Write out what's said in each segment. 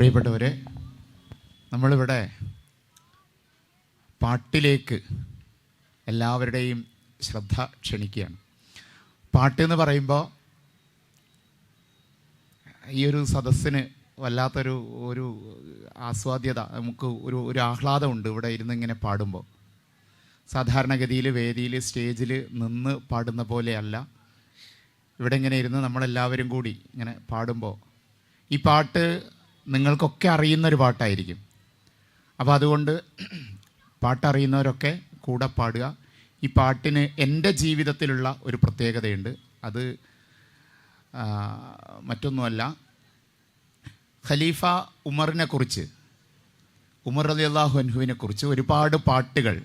പ്രിയപ്പെട്ടവരെ, നമ്മളിവിടെ പാട്ടിലേക്ക് എല്ലാവരുടെയും ശ്രദ്ധ ക്ഷണിക്കുകയാണ്. പാട്ടെന്ന് പറയുമ്പോൾ ഈ ഒരു സദസ്സിന് വല്ലാത്തൊരു ആസ്വാദ്യത, നമുക്ക് ഒരു ആഹ്ലാദമുണ്ട് ഇവിടെ ഇരുന്ന് ഇങ്ങനെ പാടുമ്പോൾ. സാധാരണഗതിയിൽ വേദിയിൽ സ്റ്റേജിൽ നിന്ന് പാടുന്ന പോലെയല്ല, ഇവിടെ ഇങ്ങനെ ഇരുന്ന് നമ്മളെല്ലാവരും കൂടി ഇങ്ങനെ പാടുമ്പോൾ ഈ പാട്ട് നിങ്ങൾക്കൊക്കെ അറിയുന്നൊരു പാട്ടായിരിക്കും. അപ്പോൾ അതുകൊണ്ട് പാട്ടറിയുന്നവരൊക്കെ കൂടെ പാടുക. ഈ പാട്ടിന് എൻ്റെ ജീവിതത്തിലുള്ള ഒരു പ്രത്യേകതയുണ്ട്. അത് മറ്റൊന്നുമല്ല, ഖലീഫ ഉമറിനെ കുറിച്ച്, ഉമർ റളിയല്ലാഹു അൻഹുവിനെ കുറിച്ച് ഒരുപാട് പാട്ടുകൾ,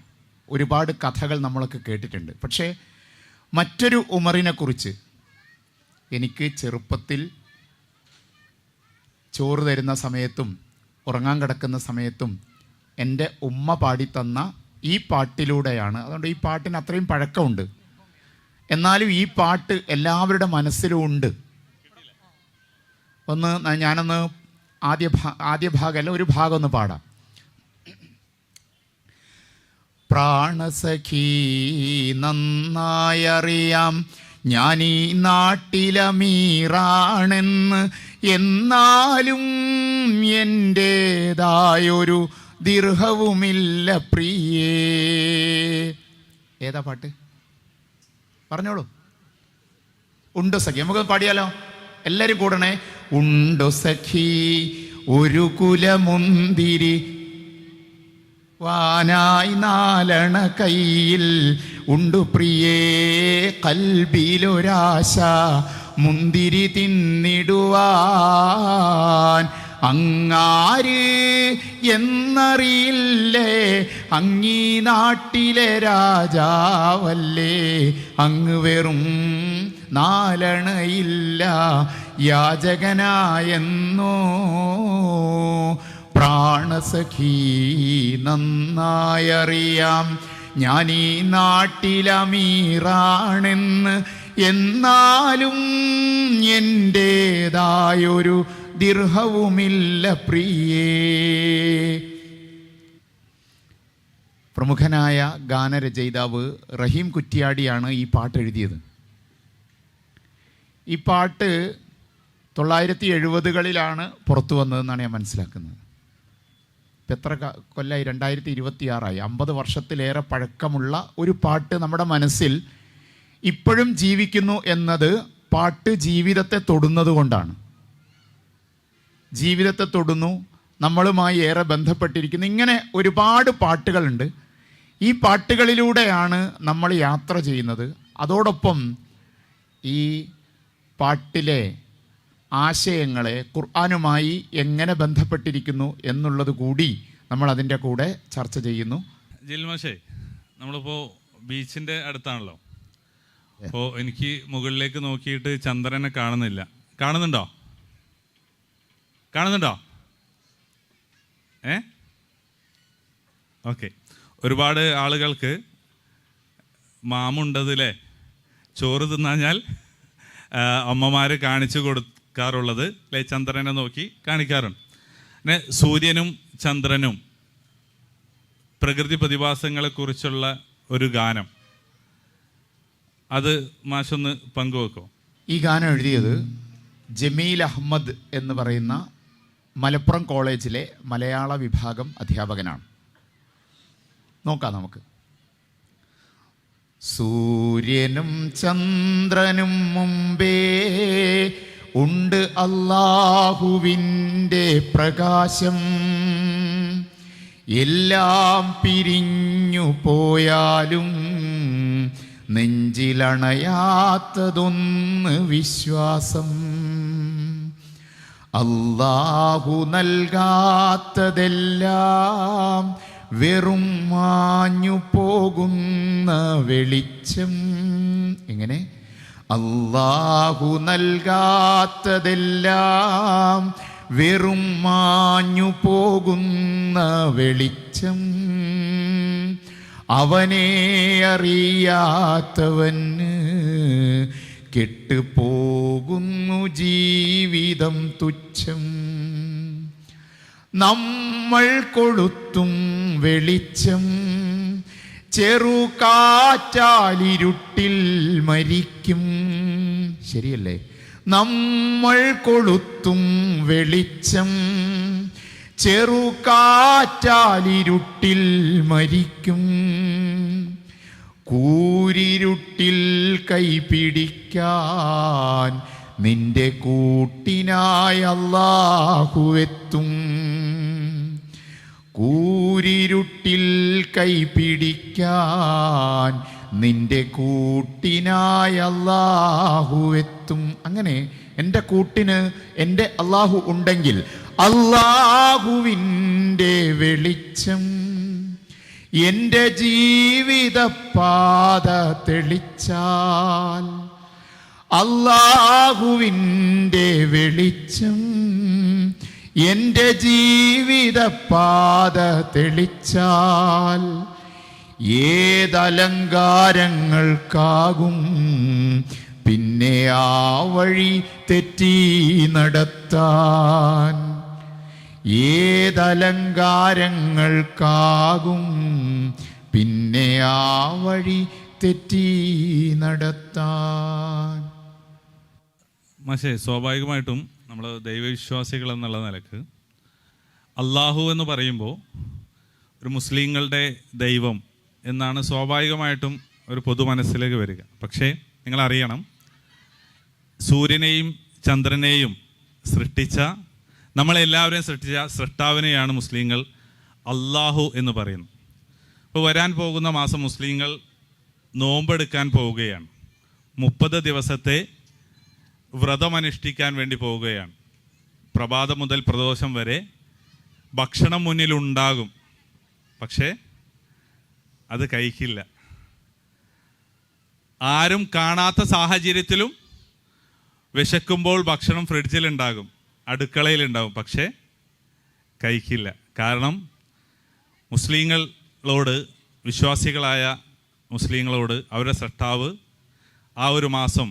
ഒരുപാട് കഥകൾ നമ്മളൊക്കെ കേട്ടിട്ടുണ്ട്. പക്ഷേ മറ്റൊരു ഉമറിനെ കുറിച്ച് എനിക്ക് ചെറുപ്പത്തിൽ ചോറ് തരുന്ന സമയത്തും ഉറങ്ങാൻ കിടക്കുന്ന സമയത്തും എൻ്റെ ഉമ്മ പാടിത്തന്ന ഈ പാട്ടിലൂടെയാണ്. അതുകൊണ്ട് ഈ പാട്ടിന് അത്രയും പഴക്കമുണ്ട്. എന്നാലും ഈ പാട്ട് എല്ലാവരുടെ മനസ്സിലും ഉണ്ട്. ഞാനൊന്ന് ആദ്യ ഭാഗമല്ല, ഒരു ഭാഗം ഒന്ന് പാടാം. പ്രാണസഖീ നന്നായറിയാം ഞാൻ ഈ നാട്ടിലമീറാണെന്ന്, എന്നാലും എൻ്റേതായൊരു ദിർഹവുമില്ല പ്രിയേ. ഏതാ പാട്ട്? പറഞ്ഞോളൂ. ഉണ്ടോ സഖി? നമുക്ക് പാടിയാലോ? എല്ലാവരും കൂടണേ. ഉണ്ടോ സഖി ഒരു കുലമുന്തിരി, വാനായി നാലണ കയ്യിൽ, ഉണ്ടു പ്രിയേ കൽബിലൊരാശ, മുന്തിരി തിന്നിടുവാൻ. അങ്ങാര് എന്നറിയില്ലേ, അങ്ങീ നാട്ടിലെ രാജാവല്ലേ, അങ്ങ് വെറും നാലണയില്ല യാചകനായെന്നോ. പ്രാണസഖീ നന്നായറിയാം ഞാൻ ഈ നാട്ടിലമീറാണെന്ന്, എന്നാലും എൻ്റേതായൊരു ദിർഹവുമില്ല പ്രിയേ. പ്രമുഖനായ ഗാനരചയിതാവ് റഹീം കുറ്റിയാടിയാണ് ഈ പാട്ട് എഴുതിയത്. ഈ പാട്ട് 970കളിലാണ് പുറത്തു വന്നതെന്നാണ് ഞാൻ മനസ്സിലാക്കുന്നത്. ഇപ്പം എത്ര കൊല്ലമായി? 2026 50 വർഷത്തിലേറെ പഴക്കമുള്ള ഒരു പാട്ട് നമ്മുടെ മനസ്സിൽ ഇപ്പോഴും ജീവിക്കുന്നു എന്നത് പാട്ട് ജീവിതത്തെ തൊടുന്നത് കൊണ്ടാണ്. ജീവിതത്തെ തൊടുന്നു, നമ്മളുമായി ഏറെ ബന്ധപ്പെട്ടിരിക്കുന്നു. ഇങ്ങനെ ഒരുപാട് പാട്ടുകളുണ്ട്. ഈ പാട്ടുകളിലൂടെയാണ് നമ്മൾ യാത്ര ചെയ്യുന്നത്. അതോടൊപ്പം ഈ പാട്ടിലെ ആശയങ്ങളെ ഖുർആനുമായി എങ്ങനെ ബന്ധപ്പെട്ടിരിക്കുന്നു എന്നുള്ളത് കൂടി നമ്മൾ അതിൻ്റെ കൂടെ ചർച്ച ചെയ്യുന്നു. ജിൽമാഷേ, നമ്മളിപ്പോൾ ബീച്ചിൻ്റെ അടുത്താണല്ലോ. അപ്പോൾ എനിക്ക് മുകളിലേക്ക് നോക്കിയിട്ട് ചന്ദ്രനെ കാണുന്നില്ല. കാണുന്നുണ്ടോ? ഓക്കെ. ഒരുപാട് ആളുകൾക്ക് മാമുണ്ടതില്ലേ, ചോറ് തിന്നാഞ്ഞാൽ അമ്മമാർ കാണിച്ചു കൊടുക്കാറുള്ളത് അല്ലെ, ചന്ദ്രനെ നോക്കി കാണിക്കാറുണ്ട്. പിന്നെ സൂര്യനും ചന്ദ്രനും പ്രകൃതി പ്രതിഭാസങ്ങളെക്കുറിച്ചുള്ള ഒരു ഗാനം, അത് മാഷൊന്ന് പങ്കുവെക്കോ? ഈ ഗാനം എഴുതിയത് ജമീൽ അഹമ്മദ് എന്ന് പറയുന്ന മലപ്പുറം കോളേജിലെ മലയാള വിഭാഗം അധ്യാപകനാണ്. നോക്കാം നമുക്ക്. സൂര്യനും ചന്ദ്രനും മുമ്പേ ഉണ്ട് അല്ലാഹുവിൻ്റെ പ്രകാശം, എല്ലാം പിരിഞ്ഞു പോയാലും നെഞ്ചിലണയാത്തതൊന്ന് വിശ്വാസം. അല്ലാഹു നൽകാത്തതെല്ലാം വെറും മാഞ്ഞു പോകുന്ന വെളിച്ചം. എങ്ങനെ? അല്ലാഹു നൽകാത്തതെല്ലാം വെറും മാഞ്ഞു പോകുന്ന വെളിച്ചം. അവനെ അറിയാത്തവന് കെട്ടുപോകുന്നു ജീവിതം തുച്ഛം. നമ്മൾ കൊളുത്തും വെളിച്ചം ചെറുകാറ്റാലിരുട്ടിൽ മരിക്കും. ശരിയല്ലേ? നമ്മൾ കൊളുത്തും വെളിച്ചം ചെറുകാറ്റാലിരുട്ടിൽ മരിക്കും. കൂരിരുട്ടിൽ കൈപിടിക്കാൻ നിന്റെ കൂട്ടിനായി അല്ലാഹുവെത്തും. കൂരിരുട്ടിൽ കൈപിടിക്കാൻ നിന്റെ കൂട്ടിനായി അല്ലാഹുവെത്തും. അങ്ങനെ എൻ്റെ കൂട്ടിന് എൻ്റെ അല്ലാഹു ഉണ്ടെങ്കിൽ അല്ലാഹുവിൻ്റെ വെളിച്ചം എൻ്റെ ജീവിതപാത തെളിച്ചാൽ, അല്ലാഹുവിൻ്റെ വെളിച്ചം എൻ്റെ ജീവിതപാത തെളിച്ചാൽ, ഏതലങ്കാരങ്ങൾക്കാകും പിന്നെ ആ വഴി തെറ്റി നടത്താൻ. ഏതലങ്കാരങ്ങൾക്കാകും പിന്നെ ആ വഴി തെറ്റി നടത്താൻ. മാഷേ, സ്വാഭാവികമായിട്ടും നമ്മൾ ദൈവവിശ്വാസികൾ എന്നുള്ള നിലക്ക് അള്ളാഹു എന്ന് പറയുമ്പോൾ ഒരു മുസ്ലിങ്ങളുടെ ദൈവം എന്നാണ് സ്വാഭാവികമായിട്ടും ഒരു പൊതു മനസ്സിലേക്ക് വരിക. പക്ഷേ നിങ്ങളറിയണം, സൂര്യനെയും ചന്ദ്രനെയും സൃഷ്ടിച്ച, നമ്മളെല്ലാവരെയും സൃഷ്ടിച്ച സൃഷ്ടാവിനെയാണ് മുസ്ലിങ്ങൾ അള്ളാഹു എന്ന് പറയുന്നത്. ഇപ്പോൾ വരാൻ പോകുന്ന മാസം മുസ്ലിങ്ങൾ നോമ്പെടുക്കാൻ പോവുകയാണ്. 30 ദിവസത്തെ വ്രതമനുഷ്ഠിക്കാൻ വേണ്ടി പോവുകയാണ്. പ്രഭാതം മുതൽ പ്രദോഷം വരെ ഭക്ഷണം മുന്നിലുണ്ടാകും, പക്ഷേ അത് കഴിക്കില്ല. ആരും കാണാത്ത സാഹചര്യത്തിലും വിശക്കുമ്പോൾ ഭക്ഷണം ഫ്രിഡ്ജിലുണ്ടാകും, അടുക്കളയിലുണ്ടാകും, പക്ഷേ കഴിക്കില്ല. കാരണം മുസ്ലിങ്ങളോട്, വിശ്വാസികളായ മുസ്ലിങ്ങളോട് അവരുടെ സൃഷ്ടാവ് ആ ഒരു മാസം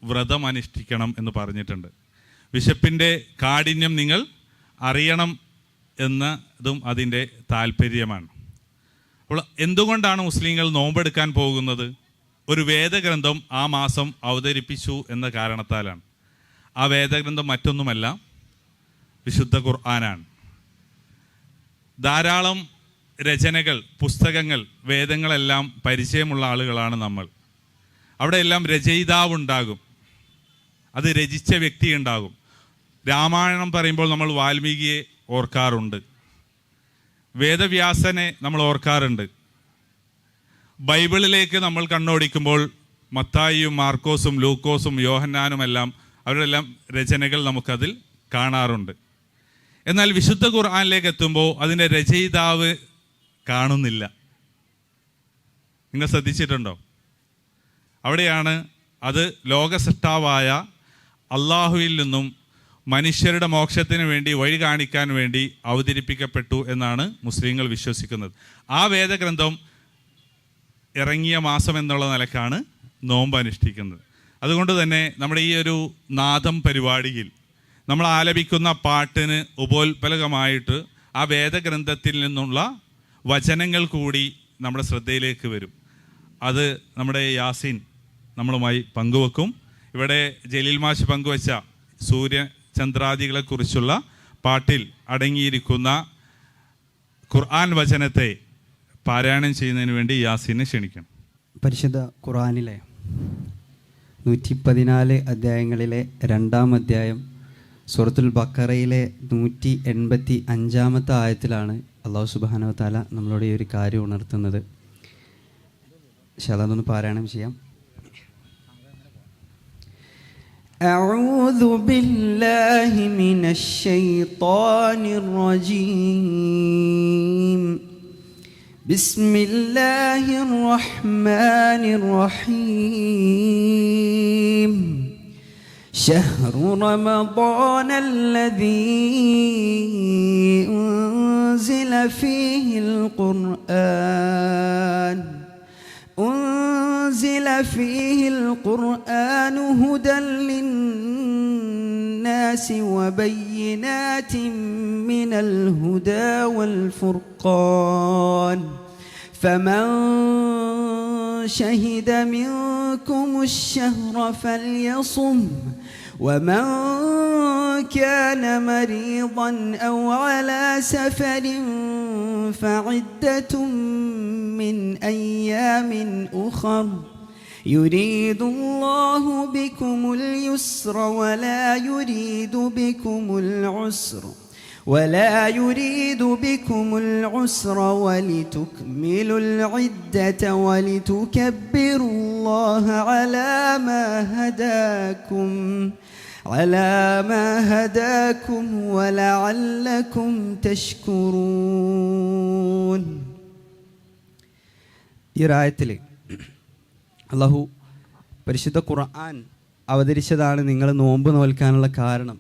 വ്രതം അനുഷ്ഠിക്കണം എന്ന് പറഞ്ഞിട്ടുണ്ട്. വിശപ്പിൻ്റെ കാഠിന്യം നിങ്ങൾ അറിയണം എന്നതും അതിൻ്റെ താല്പര്യമാണ്. അപ്പോൾ എന്തുകൊണ്ടാണ് മുസ്ലിങ്ങൾ നോമ്പെടുക്കാൻ പോകുന്നത്? ഒരു വേദഗ്രന്ഥം ആ മാസം അവതരിപ്പിച്ചു എന്ന കാരണത്താലാണ്. ആ വേദഗ്രന്ഥം മറ്റൊന്നുമല്ല, വിശുദ്ധ ഖുർആനാണ്. ധാരാളം രചനകൾ, പുസ്തകങ്ങൾ, വേദങ്ങളെല്ലാം പരിചയമുള്ള ആളുകളാണ് നമ്മൾ. അവിടെയെല്ലാം രചയിതാവുണ്ടാകും, അത് രചിച്ച വ്യക്തി ഉണ്ടാകും. രാമായണം പറയുമ്പോൾ നമ്മൾ വാൽമീകിയെ ഓർക്കാറുണ്ട്, വേദവ്യാസനെ നമ്മൾ ഓർക്കാറുണ്ട്. ബൈബിളിലേക്ക് നമ്മൾ കണ്ണോടിക്കുമ്പോൾ മത്തായിയും മാർക്കോസും ലൂക്കോസും യോഹന്നാനും എല്ലാം, അവരെല്ലാം രചനകൾ നമുക്കതിൽ കാണാറുണ്ട്. എന്നാൽ വിശുദ്ധ ഖുർആനിലേക്ക് എത്തുമ്പോൾ അതിൻ്റെ രചയിതാവ് കാണുന്നില്ല. നിങ്ങൾ ശ്രദ്ധിച്ചിട്ടുണ്ടോ? അവിടെയാണ് അത് ലോകസൃഷ്ടാവായ അള്ളാഹുവിൽ നിന്നും മനുഷ്യരുടെ മോക്ഷത്തിന് വേണ്ടി, വഴി കാണിക്കാൻ വേണ്ടി അവതരിപ്പിക്കപ്പെട്ടു എന്നാണ് മുസ്ലിങ്ങൾ വിശ്വസിക്കുന്നത്. ആ വേദഗ്രന്ഥം ഇറങ്ങിയ മാസം എന്നുള്ള നിലക്കാണ് നോമ്പ് അനുഷ്ഠിക്കുന്നത്. അതുകൊണ്ട് തന്നെ നമ്മുടെ ഈ ഒരു നാദം പരിപാടിയിൽ നമ്മൾ ആലപിക്കുന്ന പാട്ടിന് ഉപോത്പലകമായിട്ട് ആ വേദഗ്രന്ഥത്തിൽ നിന്നുള്ള വചനങ്ങൾ കൂടി നമ്മുടെ ശ്രദ്ധയിലേക്ക് വരും. അത് നമ്മുടെ യാസീൻ നമ്മളുമായി പങ്കുവെക്കും. ഇവിടെ ജലീൽ മാഷ് പങ്കുവച്ച സൂര്യ ചന്ദ്രാദികളെക്കുറിച്ചുള്ള പാട്ടിൽ അടങ്ങിയിരിക്കുന്ന ഖുർആൻ വചനത്തെ പാരായണം ചെയ്യുന്നതിന് വേണ്ടി യാസീനെ ക്ഷണിക്കണം. പരിശുദ്ധ ഖുർആനിലെ 114 അധ്യായങ്ങളിലെ 2-ാം അധ്യായം സൂറത്തുൽ ബഖറയിലെ 185-ാമത്തെ ആയത്തിലാണ് അല്ലാഹു സുബ്ഹാനഹു വ തആല നമ്മളോട് ഈ ഒരു കാര്യം ഉണർത്തുന്നത്. ഇൻഷാ അല്ലാഹ് അതൊന്ന് പാരായണം ചെയ്യാം. أعوذ بالله من الشيطان الرجيم بسم الله الرحمن الرحيم شهر رمضان الذي أنزل فيه القرآن هدى للناس للناس وبينات من الهدى والفرقان فمن شهد منكم الشهر فليصم ومن كان مريضا أو على سفر فعدة من أيام أخر يريد الله بكم اليسر ولا يريد بكم العسر ولتكملوا العدة ولتكبروا الله على ما هداكم ولعلكم تشكرون. ഈ ആയത്തിൽ അല്ലാഹു പരിശുദ്ധ ഖുർആൻ അവതരിച്ചതാണ് നിങ്ങൾ നോമ്പ് നോൽക്കാനുള്ള കാരണം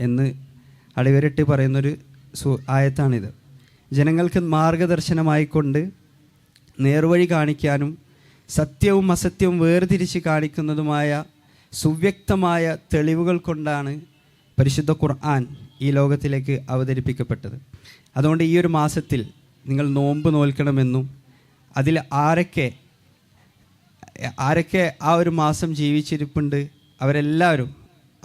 എന്ന് അടിവരട്ടി പറയുന്നൊരു ആയത്താണിത്. ജനങ്ങൾക്ക് മാർഗദർശനമായിക്കൊണ്ട് നേർവഴി കാണിക്കാനും സത്യവും അസത്യവും വേർതിരിച്ച് കാണിക്കുന്നതുമായ സുവ്യക്തമായ തെളിവുകൾ കൊണ്ടാണ് പരിശുദ്ധ ഖുർആൻ ഈ ലോകത്തിലേക്ക് അവതരിപ്പിക്കപ്പെട്ടത്. അതുകൊണ്ട് ഈ ഒരു മാസത്തിൽ നിങ്ങൾ നോമ്പ് നോൽക്കണമെന്നും അതിൽ ആരൊക്കെ ആ ഒരു മാസം ജീവിച്ചിരിപ്പുണ്ട് അവരെല്ലാവരും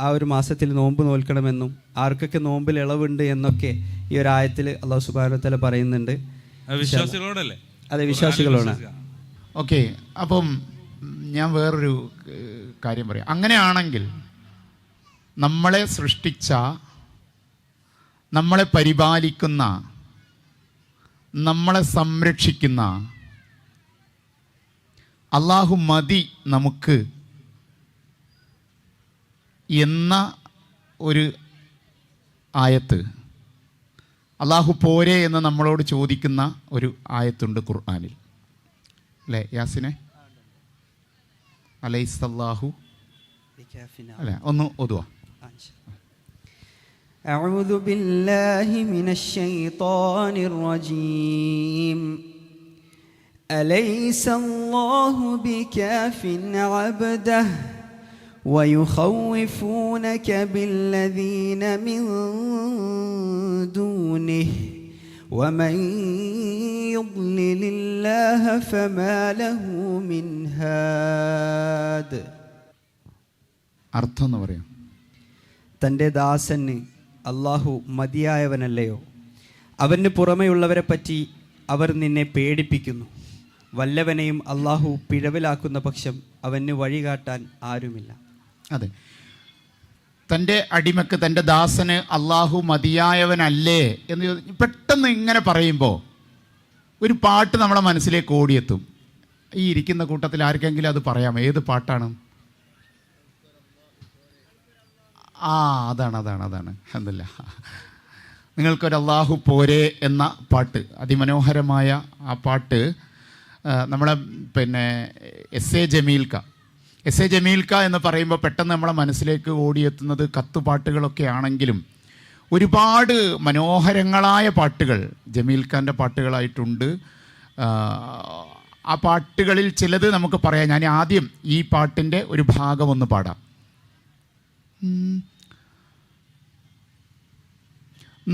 ആ ഒരു മാസത്തിൽ നോമ്പ് നോൽക്കണമെന്നും ആർക്കൊക്കെ നോമ്പിൽ ഇളവുണ്ട് എന്നൊക്കെ ഈ ഒരു ആയത്തിൽ അല്ലാഹു സുബ്ഹാനഹു വ തആല പറയുന്നുണ്ട്. വിശ്വാസികളോടല്ലേ? അതെ, വിശ്വാസികളോടാണ്. ഓക്കെ, അപ്പം ഞാൻ വേറൊരു കാര്യം പറയാം. അങ്ങനെയാണെങ്കിൽ നമ്മളെ സൃഷ്ടിച്ച, നമ്മളെ പരിപാലിക്കുന്ന, നമ്മളെ സംരക്ഷിക്കുന്ന അല്ലാഹു മതി നമുക്ക് എന്ന ഒരു ആയത്ത്, അല്ലാഹു പോരെ എന്ന് നമ്മളോട് ചോദിക്കുന്ന ഒരു ആയത്തുണ്ട് ഖുർആനിൽ, അല്ലേ യാസിനെ? അലൈസല്ലാഹു അല്ലേ? ഒന്ന് ഓതുവാ. أعوذ بالله من الشيطان الرجيم أليس الله بكاف عبده ويخوفونك بالذين من دونه ومن يضلل الله فما له من هاد. അർത്ഥം എന്ന് പറയാം. തൻ്റെ ദാസന് അല്ലാഹു മതിയായവനല്ലയോ? അവന് പുറമെയുള്ളവരെ പറ്റി അവർ നിന്നെ പേടിപ്പിക്കുന്നു. വല്ലവനെയും അല്ലാഹു പിഴവിലാക്കുന്ന പക്ഷം അവന് വഴികാട്ടാൻ ആരുമില്ല. അതെ, തൻ്റെ അടിമക്ക്, തൻ്റെ ദാസന് അല്ലാഹു മതിയായവനല്ലേ എന്ന് പെട്ടെന്ന് ഇങ്ങനെ പറയുമ്പോൾ ഒരു പാട്ട് നമ്മളെ മനസ്സിലേക്ക് ഓടിയെത്തും. ഈ ഇരിക്കുന്ന കൂട്ടത്തിൽ ആർക്കെങ്കിലും അത് പറയാം? ഏത് പാട്ടാണ്? അതാണ് അൽഹംദുലില്ലാഹ്. നിങ്ങൾക്കൊരു അല്ലാഹു പോരെ എന്ന പാട്ട്, അതിമനോഹരമായ ആ പാട്ട് നമ്മളെ എസ് എ ജമീൽക്ക എന്ന് പറയുമ്പോൾ പെട്ടെന്ന് നമ്മളെ മനസ്സിലേക്ക് ഓടിയെത്തുന്നത് കത്തുപാട്ടുകളൊക്കെ ആണെങ്കിലും ഒരുപാട് മനോഹരങ്ങളായ പാട്ടുകൾ ജമീൽഖാൻ്റെ പാട്ടുകളായിട്ടുണ്ട്. ആ പാട്ടുകളിൽ ചിലത് നമുക്ക് പറയാം. ഞാൻ ആദ്യം ഈ പാട്ടിൻ്റെ ഒരു ഭാഗം ഒന്ന് പാടാം.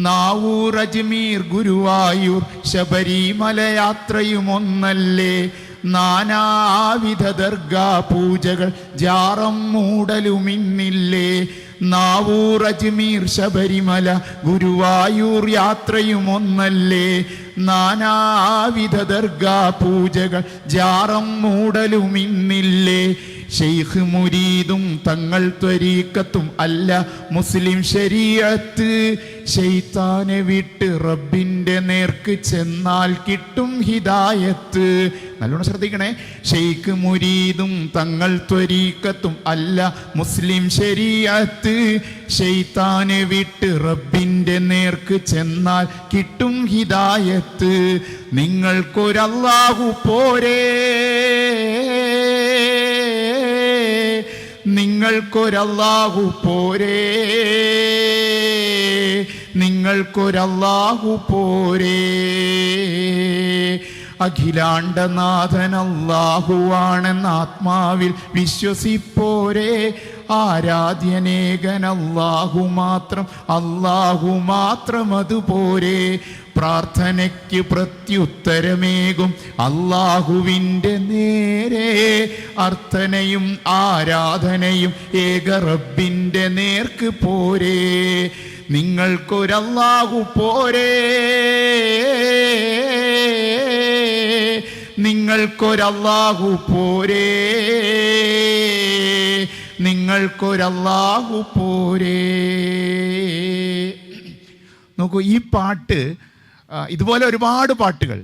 നാവൂർ, അജ്മീർ, ഗുരുവായൂർ, ശബരിമല യാത്രയും ഒന്നല്ലേ, നാനാവിധ ദർഗാ പൂജകൾ ജാറം മൂടലുമിന്നില്ലേ. നാവൂർ, അജ്മീർ, ശബരിമല, ഗുരുവായൂർ യാത്രയും ഒന്നല്ലേ, നാനാവിധ ദർഗാ പൂജകൾ ജാറം മൂടലുമിന്നില്ലേ. ഷെയ്ഖ് മുരീദും തങ്ങൾ ത്വരീക്കത്തും അല്ല മുസ്ലിം ശരീഅത്ത്, ശൈത്താനെ വിട്ട് റബ്ബിൻ്റെ നേർക്ക് ചെന്നാൽ കിട്ടും ഹിദായത്ത്. നല്ലോണം ശ്രദ്ധിക്കണേ. ഷെയ്ഖ് മുരീദും തങ്ങൾ ത്വരീക്കത്തും അല്ല മുസ്ലിം ശരീഅത്ത്, ശൈത്താനെ വിട്ട് റബ്ബിൻ്റെ നേർക്ക് ചെന്നാൽ കിട്ടും ഹിദായത്ത്. നിങ്ങൾക്കൊരല്ലാഹു പോരേ, നിങ്ങൾക്കൊരല്ലാഹു പോരേ, നിങ്ങൾക്കൊരല്ലാഹു പോരേ. അഖിലാണ്ടനാഥൻ അല്ലാഹുവാണെന്ന് ആത്മാവിൽ വിശ്വസിപ്പോരേ, ആരാധ്യനേകൻ അല്ലാഹു മാത്രം, അല്ലാഹു മാത്രം അതുപോരെ. പ്രാർത്ഥനയ്ക്ക് പ്രത്യുത്തരമേകും അല്ലാഹുവിൻ്റെ നേരെ. അർത്ഥനയും ആരാധനയും ഏക റബ്ബിൻ്റെ നേർക്ക് പോരെ. നിങ്ങൾക്കൊരല്ലാഹു പോരെ, നിങ്ങൾക്കൊരല്ലാഹു പോരെ, നിങ്ങൾക്കൊരല്ലാഹു പോരെ. നോക്കൂ, ഈ പാട്ട്, ഇതുപോലെ ഒരുപാട് പാട്ടുകൾ,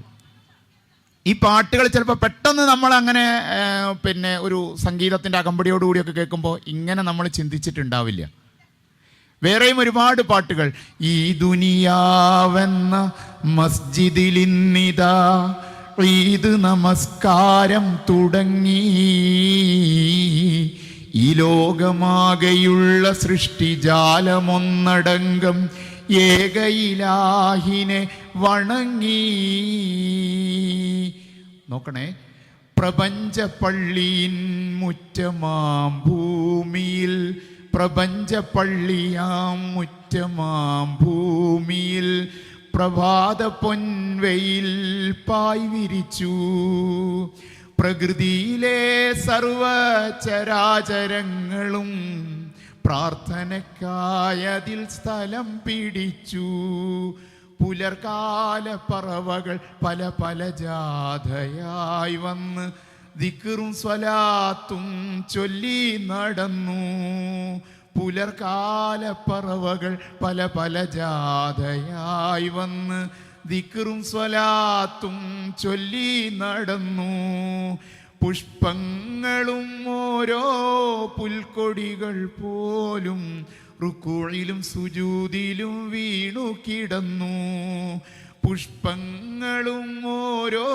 ഈ പാട്ടുകൾ ചിലപ്പോൾ പെട്ടെന്ന് നമ്മൾ അങ്ങനെ പിന്നെ ഒരു സംഗീതത്തിൻ്റെ അകമ്പടിയോടുകൂടിയൊക്കെ കേൾക്കുമ്പോൾ ഇങ്ങനെ നമ്മൾ ചിന്തിച്ചിട്ടുണ്ടാവില്ല. വേറെയും ഒരുപാട് പാട്ടുകൾ. ഈ ദുനിയാവെന്ന മസ്ജിദിലിന്നിതാ ഈദ് നമസ്കാരം തുടങ്ങി. ഈ ലോകമാകെയുള്ള സൃഷ്ടിജാലമൊന്നടങ്കം ഏക ഇലാഹിനെ വണങ്ങി. നോക്കണേ, പ്രപഞ്ച പള്ളിയിൻ മുറ്റമാം ഭൂമിയിൽ, പ്രപഞ്ച പള്ളിയാം മുറ്റമാം ഭൂമിയിൽ പ്രഭാത പൊൻവെയിൽ പായ് വിരിച്ചു. പ്രകൃതിയിലെ സർവചരാചരങ്ങളും പ്രാർത്ഥനയ്ക്കായതിൽ സ്ഥലം പിടിച്ചു. പുലർകാല പറവകൾ പല പല ജാഥയായി വന്ന് ദിക്റും സ്വലാത്തും ചൊല്ലി നടന്നു. പുലർകാല പറവകൾ പല പല ജാഥയായി വന്ന് ദിക്റും സ്വലാത്തും ചൊല്ലി നടന്നു. പുഷ്പങ്ങളും ഓരോ പുൽക്കൊടികൾ പോലും റുക്കൂഇലും സുജൂദിലും വീണു കിടന്നു. പുഷ്പങ്ങളും ഓരോ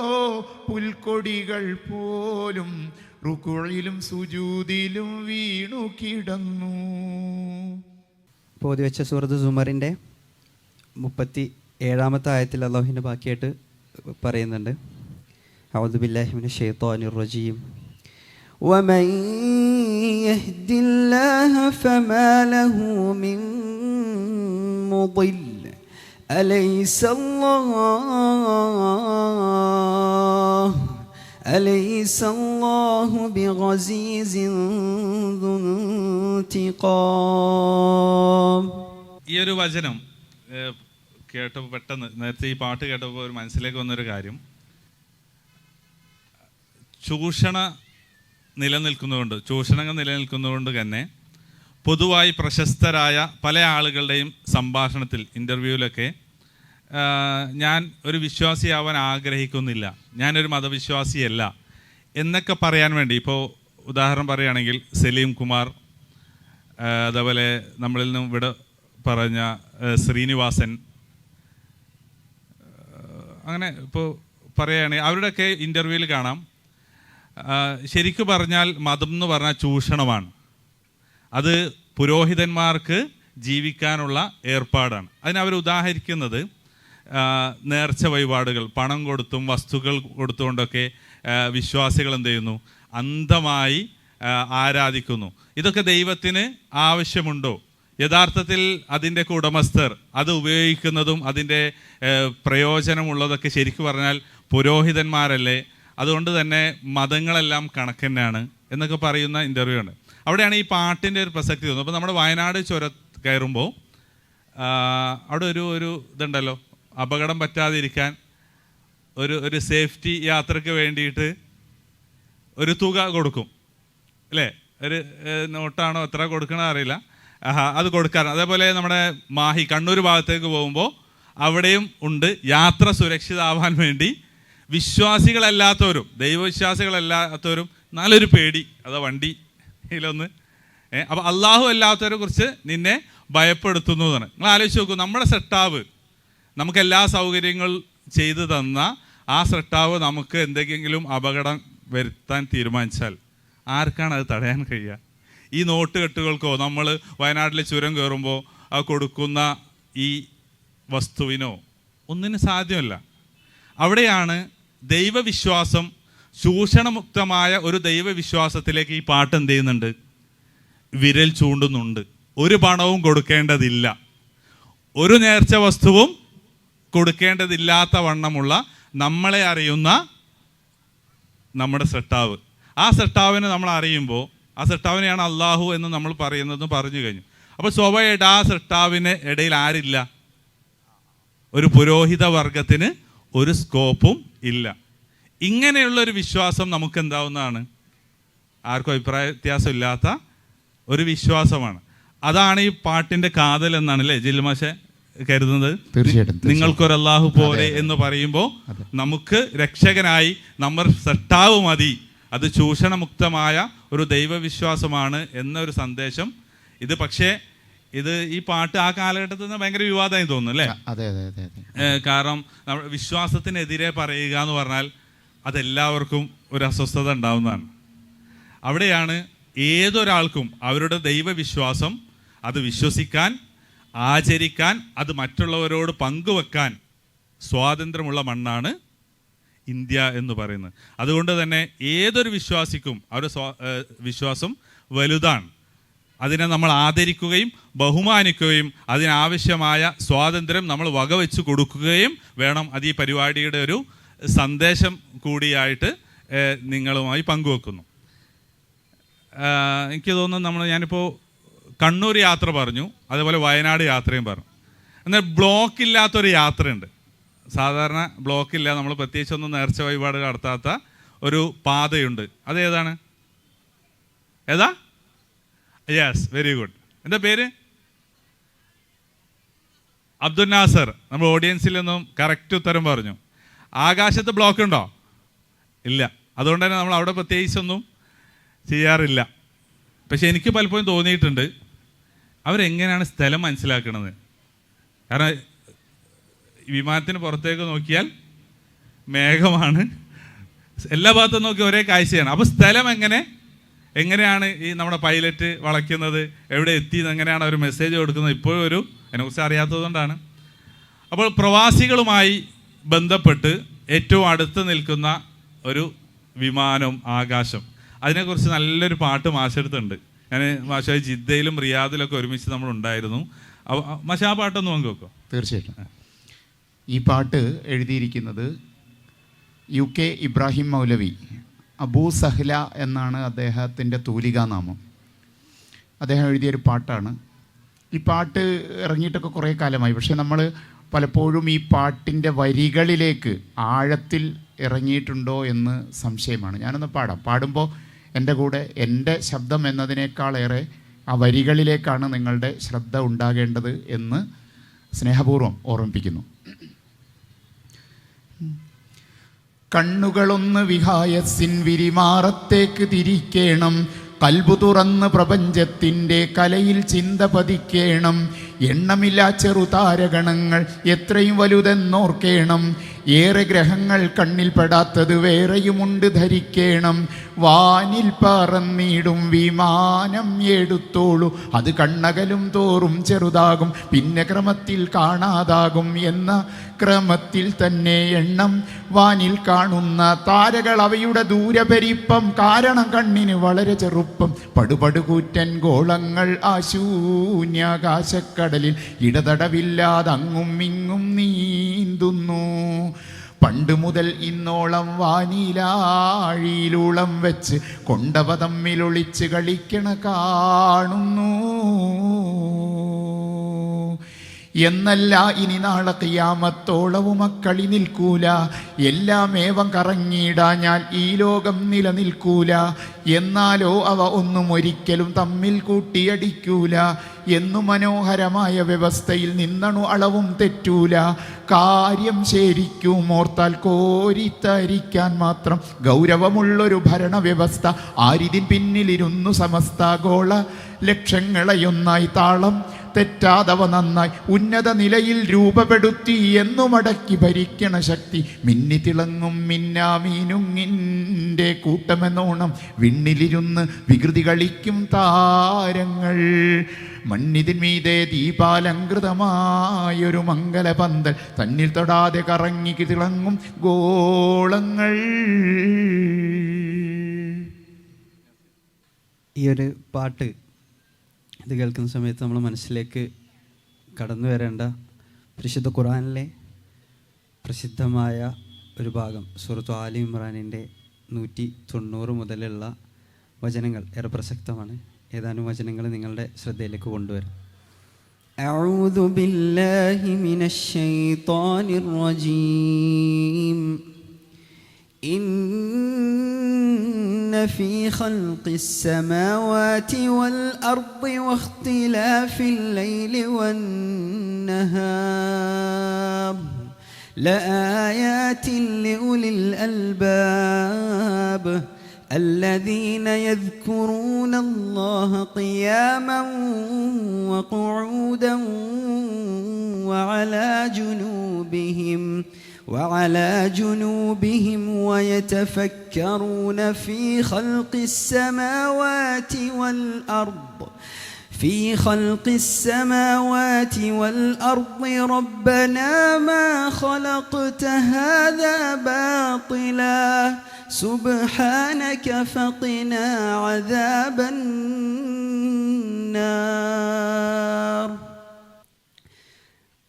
പുൽക്കൊടികൾ പോലും റുക്കൂഇലും സുജൂദിലും വീണു കിടന്നു. പോതി വെച്ച സൂറത്ത് സുമറിൻ്റെ 37-ാമത്തെ ആയത്തിൽ അല്ലാഹുവിൻ്റെ ബാക്കിയായിട്ട് പറയുന്നുണ്ട്. അഊദു ബില്ലാഹി മിനശ് ശൈത്വാനിർ റജീം. വമൻ യഹ്ദില്ലാഹ ഫമാ ലഹു മിൻ മുദിൽ അലൈസല്ലാഹു ബിഗസീസിൻ ദുൻതിഖാം. ഈ ഒരു വചനം കേട്ടപ്പോൾ പെട്ടെന്ന്, നേരത്തെ ഈ പാട്ട് കേട്ടപ്പോൾ ഒരു മനസ്സിലേക്ക് വന്നൊരു കാര്യം, ചൂഷണങ്ങൾ നിലനിൽക്കുന്നതുകൊണ്ട് തന്നെ പൊതുവായി പ്രശസ്തരായ പല ആളുകളുടെയും സംഭാഷണത്തിൽ, ഇൻ്റർവ്യൂവിലൊക്കെ ഞാൻ ഒരു വിശ്വാസിയാവാൻ ആഗ്രഹിക്കുന്നില്ല, ഞാനൊരു മതവിശ്വാസിയല്ല എന്നൊക്കെ പറയാൻ വേണ്ടി, ഇപ്പോൾ ഉദാഹരണം പറയുകയാണെങ്കിൽ സലീം കുമാർ, അതേപോലെ നമ്മളിൽ നിന്നും ഇവിടെ പറഞ്ഞ ശ്രീനിവാസൻ, അങ്ങനെ ഇപ്പോൾ പറയുകയാണെങ്കിൽ അവരുടെയൊക്കെ ഇൻ്റർവ്യൂവിൽ കാണാം, ശരിക്കു പറഞ്ഞാൽ മതം എന്ന് പറഞ്ഞാൽ ചൂഷണമാണ്, അത് പുരോഹിതന്മാർക്ക് ജീവിക്കാനുള്ള ഏർപ്പാടാണ്. അതിനവർ ഉദാഹരിക്കുന്നത് നേർച്ച വഴിപാടുകൾ, പണം കൊടുത്തും വസ്തുക്കൾ കൊടുത്തുകൊണ്ടൊക്കെ വിശ്വാസികൾ എന്ത് ചെയ്യുന്നു, അന്ധമായി ആരാധിക്കുന്നു. ഇതൊക്കെ ദൈവത്തിന് ആവശ്യമുണ്ടോ? യഥാർത്ഥത്തിൽ അതിൻ്റെയൊക്കെ ഉടമസ്ഥർ അത് ഉപയോഗിക്കുന്നതും അതിൻ്റെ പ്രയോജനമുള്ളതൊക്കെ ശരിക്കും പറഞ്ഞാൽ പുരോഹിതന്മാരല്ലേ, അതുകൊണ്ട് തന്നെ മതങ്ങളെല്ലാം കണക്കന്നെയാണ് എന്നൊക്കെ പറയുന്ന ഇൻ്റർവ്യൂ ഉണ്ട്. അവിടെയാണ് ഈ പാട്ടിൻ്റെ ഒരു പ്രസക്തി തോന്നുന്നത്. അപ്പോൾ നമ്മുടെ വയനാട് ചുരം കയറുമ്പോൾ അവിടെ ഒരു ഇതുണ്ടല്ലോ, അപകടം പറ്റാതിരിക്കാൻ ഒരു സേഫ്റ്റി യാത്രയ്ക്ക് വേണ്ടിയിട്ട് ഒരു തുക കൊടുക്കും അല്ലേ, ഒരു നോട്ടാണോ എത്ര കൊടുക്കണോ അറിയില്ല, അത് കൊടുക്കാറ്. അതേപോലെ നമ്മുടെ മാഹി കണ്ണൂർ ഭാഗത്തേക്ക് പോകുമ്പോൾ അവിടെയും ഉണ്ട്, യാത്ര സുരക്ഷിതമാവാൻ വേണ്ടി വിശ്വാസികളല്ലാത്തവരും ദൈവവിശ്വാസികളല്ലാത്തവരും നല്ലൊരു പേടി, അതോ വണ്ടിയിലൊന്ന് അപ്പോൾ അള്ളാഹു അല്ലാത്തവരെ കുറിച്ച് നിന്നെ ഭയപ്പെടുത്തുന്നു എന്നാണ്. നിങ്ങൾ ആലോചിച്ച് നോക്കൂ, നമ്മുടെ സെട്ടാവ് നമുക്ക് എല്ലാ സൗകര്യങ്ങൾ ചെയ്തു തന്ന ആ സെട്ടാവ് നമുക്ക് എന്തെങ്കിലും അപകടം വരുത്താൻ തീരുമാനിച്ചാൽ ആർക്കാണ് അത് തടയാൻ കഴിയുക? ഈ നോട്ട് കെട്ടുകൾക്കോ നമ്മൾ വയനാട്ടിലെ ചുരം കയറുമ്പോൾ ആ കൊടുക്കുന്ന ഈ വസ്തുവിനോ ഒന്നിനും സാധ്യമല്ല. അവിടെയാണ് ദൈവവിശ്വാസം, ചൂഷണമുക്തമായ ഒരു ദൈവവിശ്വാസത്തിലേക്ക് ഈ പാട്ട് എന്ത് ചെയ്യുന്നുണ്ട്, വിരൽ ചൂണ്ടുന്നുണ്ട്. ഒരു പണവും കൊടുക്കേണ്ടതില്ല, ഒരു നേർച്ച വസ്തുവും കൊടുക്കേണ്ടതില്ലാത്ത വണ്ണമുള്ള നമ്മളെ അറിയുന്ന നമ്മുടെ സൃഷ്ടാവ്. ആ സൃഷ്ടാവിനെ നമ്മൾ അറിയുമ്പോൾ ആ സൃഷ്ടാവിനെയാണ് അള്ളാഹു എന്ന് നമ്മൾ പറയുന്നതെന്ന് പറഞ്ഞു കഴിഞ്ഞു. അപ്പോൾ സ്വാഭാവികമായിട്ട് ആ സൃഷ്ടാവിന് ഇടയിൽ ആരില്ല? ഒരു പുരോഹിത വർഗത്തിന് ഒരു സ്കോപ്പും ഇല്ല. ഇങ്ങനെയുള്ളൊരു വിശ്വാസം നമുക്ക് എന്താവുന്നതാണ്? ആർക്കും അഭിപ്രായ വ്യത്യാസം ഇല്ലാത്ത ഒരു വിശ്വാസമാണ്. അതാണ് ഈ പാട്ടിൻ്റെ കാതൽ എന്നാണ് അല്ലേ ജിൽമാഷെ കരുതുന്നത്? തീർച്ചയായിട്ടും. നിങ്ങൾക്കൊരു അല്ലാഹു പോലെ എന്ന് പറയുമ്പോൾ നമുക്ക് രക്ഷകനായി നമ്മൾ സട്ടാവ് മതി, അത് ചൂഷണമുക്തമായ ഒരു ദൈവവിശ്വാസമാണ് എന്നൊരു സന്ദേശം. ഇത് പക്ഷേ ഈ പാട്ട് ആ കാലഘട്ടത്തിൽ നിന്ന് ഭയങ്കര വിവാദമായി തോന്നുന്നു അല്ലേ? അതെ അതെ അതെ അതെ. കാരണം നമ്മൾ വിശ്വാസത്തിനെതിരെ പറയുക എന്ന് പറഞ്ഞാൽ അതെല്ലാവർക്കും ഒരു അസ്വസ്ഥത ഉണ്ടാവുന്നതാണ്. അവിടെയാണ് ഏതൊരാൾക്കും അവരുടെ ദൈവവിശ്വാസം അത് വിശ്വസിക്കാൻ, ആചരിക്കാൻ, അത് മറ്റുള്ളവരോട് പങ്കുവെക്കാൻ സ്വാതന്ത്ര്യമുള്ള മണ്ണാണ് ഇന്ത്യ എന്ന് പറയുന്നത്. അതുകൊണ്ട് തന്നെ ഏതൊരു വിശ്വാസിക്കും അവരുടെ വിശ്വാസം വലുതാണ്. അതിനെ നമ്മൾ ആദരിക്കുകയും ബഹുമാനിക്കുകയും അതിനാവശ്യമായ സ്വാതന്ത്ര്യം നമ്മൾ വകവെച്ച് കൊടുക്കുകയും വേണം. അത് ഈ പരിപാടിയുടെ ഒരു സന്ദേശം കൂടിയായിട്ട് നിങ്ങളുമായി പങ്കുവെക്കുന്നു. എനിക്ക് തോന്നുന്നു ഞാനിപ്പോൾ കണ്ണൂർ യാത്ര പറഞ്ഞു, അതേപോലെ വയനാട് യാത്രയും പറഞ്ഞു. എന്നാൽ ബ്ലോക്ക് ഇല്ലാത്തൊരു യാത്രയുണ്ട്. സാധാരണ ബ്ലോക്കില്ല, നമ്മൾ പ്രത്യേകിച്ചൊന്നും നേർച്ച വഴിപാട് നടത്താത്ത ഒരു പാതയുണ്ട്. അതേതാണ്? ഏതാ? Yes, very good. എന്താ പേര്? അബ്ദുൽ നാസർ. നമ്മൾ ഓഡിയൻസിൽ നിന്നും കറക്റ്റ് ഉത്തരം പറഞ്ഞു. ആകാശത്ത് ബ്ലോക്ക് ഉണ്ടോ? ഇല്ല. അതുകൊണ്ട് തന്നെ നമ്മൾ അവിടെ പ്രത്യേകിച്ചൊന്നും ചെയ്യാറില്ല. പക്ഷെ എനിക്ക് പലപ്പോഴും തോന്നിയിട്ടുണ്ട് അവരെങ്ങനെയാണ് സ്ഥലം മനസ്സിലാക്കണത്. കാരണം വിമാനത്തിന് പുറത്തേക്ക് നോക്കിയാൽ മേഘമാണ്, എല്ലാ ഭാഗത്തും നോക്കി ഒരേ കാഴ്ചയാണ്. അപ്പോൾ സ്ഥലം എങ്ങനെയാണ് ഈ നമ്മുടെ പൈലറ്റ് വളയ്ക്കുന്നത്, എവിടെ എത്തി, എങ്ങനെയാണ് ഒരു മെസ്സേജ് കൊടുക്കുന്നത്, ഇപ്പോഴും അതിനെക്കുറിച്ച് അറിയാത്തതുകൊണ്ടാണ്. അപ്പോൾ പ്രവാസികളുമായി ബന്ധപ്പെട്ട് ഏറ്റവും അടുത്ത് നിൽക്കുന്ന ഒരു വിമാനം, ആകാശം, അതിനെക്കുറിച്ച് നല്ലൊരു പാട്ട് മാഷെടുത്തുണ്ട്. ഞാൻ മാഷായി ജിദ്ദയിലും റിയാദിലൊക്കെ ഒരുമിച്ച് നമ്മൾ ഉണ്ടായിരുന്നു. മാഷ ആ പാട്ടൊന്ന് പങ്കുവെക്കോ? തീർച്ചയായിട്ടും. ഈ പാട്ട് എഴുതിയിരിക്കുന്നത് UK ഇബ്രാഹിം മൗലവി, അബൂ സഹ്ല എന്നാണ് അദ്ദേഹത്തിൻ്റെ തൂലികാനാമം. അദ്ദേഹം എഴുതിയൊരു പാട്ടാണ്. ഈ പാട്ട് ഇറങ്ങിയിട്ടൊക്കെ കുറേ കാലമായി. പക്ഷേ നമ്മൾ പലപ്പോഴും ഈ പാട്ടിൻ്റെ വരികളിലേക്ക് ആഴത്തിൽ ഇറങ്ങിയിട്ടുണ്ടോ എന്ന് സംശയമാണ്. ഞാനൊന്ന് പാടുമ്പോൾ എൻ്റെ കൂടെ എൻ്റെ ശബ്ദം എന്നതിനേക്കാളേറെ ആ വരികളിലേക്കാണ് നിങ്ങളുടെ ശ്രദ്ധ ഉണ്ടാകേണ്ടത് എന്ന് സ്നേഹപൂർവ്വം ഓർമ്മിപ്പിക്കുന്നു. കണ്ണുകളൊന്ന് വിഹായസിൻ വിരിമാറത്തേക്ക് തിരിക്കേണം, കൽബു തുറന്ന് പ്രപഞ്ചത്തിൻ്റെ കലയിൽ ചിന്ത പതിക്കേണം. എണ്ണമില്ലാ ചെറുതാരഗണങ്ങൾ എത്രയും വലുതെന്നോർക്കേണം, ഏറെ ഗ്രഹങ്ങൾ കണ്ണിൽപ്പെടാത്തത് വേറെയുമുണ്ട് ധരിക്കേണം. വാനിൽ പറന്നിടും വിമാനം എടുത്തോളൂ, അത് കണ്ണകലും തോറും ചെറുതാകും, പിന്നെ ക്രമത്തിൽ കാണാതാകും. എന്ന ക്രമത്തിൽ തന്നെ എണ്ണം വാനിൽ കാണുന്ന താരകൾ അവയുടെ ദൂരപരിപ്പം, കാരണം കണ്ണിന് വളരെ ചെറുപ്പം. പടുപടുകൂറ്റൻ ഗോളങ്ങൾ ആശൂന്യാകാശക്കടലിൽ ഇടതടവില്ലാതങ്ങും ഇങ്ങും നീന്തുന്നു. പണ്ട് മുതൽ ഇന്നോളം വാനിലാഴിയിലൂളം വെച്ച് കൊണ്ടവ തമ്മിലൊളിച്ച് കളിക്കണ കാണുന്നു. എന്നല്ല ഇനി നാളെ ഖിയാമത്തോളവും അക്കളി നിൽക്കൂല, എല്ലാം ഏവം കറങ്ങിയിടാഞ്ഞാൽ ഈ ലോകം നിലനിൽക്കൂല. എന്നാലോ അവ ഒന്നും ഒരിക്കലും തമ്മിൽ കൂട്ടിയടിക്കൂല. എന്നു മനോഹരമായ വ്യവസ്ഥയിൽ നിന്നണു അളവും തെറ്റൂല. കാര്യം ശരിക്കും ഓർത്താൽ കോരിത്തരിക്കാൻ മാത്രം ഗൗരവമുള്ളൊരു ഭരണവ്യവസ്ഥ. ആരിതിൻ പിന്നിലിരുന്നു സമസ്താഗോള ലക്ഷങ്ങളെയൊന്നായി താളം തെറ്റാതവ നന്നായി ഉന്നത നിലയിൽ രൂപപ്പെടുത്തി എന്നു മടക്കി ഭരിക്കണ ശക്തി. മിന്നിത്തിളങ്ങും മിന്നാമീനുങ്ങിൻ്റെ കൂട്ടമെന്നോണം വിണ്ണിലിരുന്ന് വികൃതി കളിക്കും താരങ്ങൾ. മണ്ണിതിൻ മീതെ ദീപാലങ്കൃതമായൊരു മംഗലപന്തൽ, തന്നിൽ തൊടാതെ കറങ്ങി തിളങ്ങും ഗോളങ്ങൾ. ഈ ഒരു പാട്ട് ഇത് കേൾക്കുന്ന സമയത്ത് നമ്മൾ മനസ്സിലേക്ക് കടന്നു വരേണ്ട പരിശുദ്ധ ഖുർആനിലെ പ്രസിദ്ധമായ ഒരു ഭാഗം സൂറത്ത് ആലി ഇമ്രാനിൻ്റെ 190 മുതലുള്ള വചനങ്ങൾ ഏറെ പ്രസക്തമാണ്. ഏതാനും വചനങ്ങൾ നിങ്ങളുടെ ശ്രദ്ധയിലേക്ക് കൊണ്ടുവരാം. أعوذ بالله من الشيطان الرجيم إن في خلق السماوات والأرض واختلاف الليل والنهار لآيات لأولي الألباب الذين يذكرون الله قياما وقعودا وعلى جنوبهم ويتفكرون في خلق السماوات والأرض ربنا ما خلقت هذا باطلا سبحانك فقنا عذاب النار.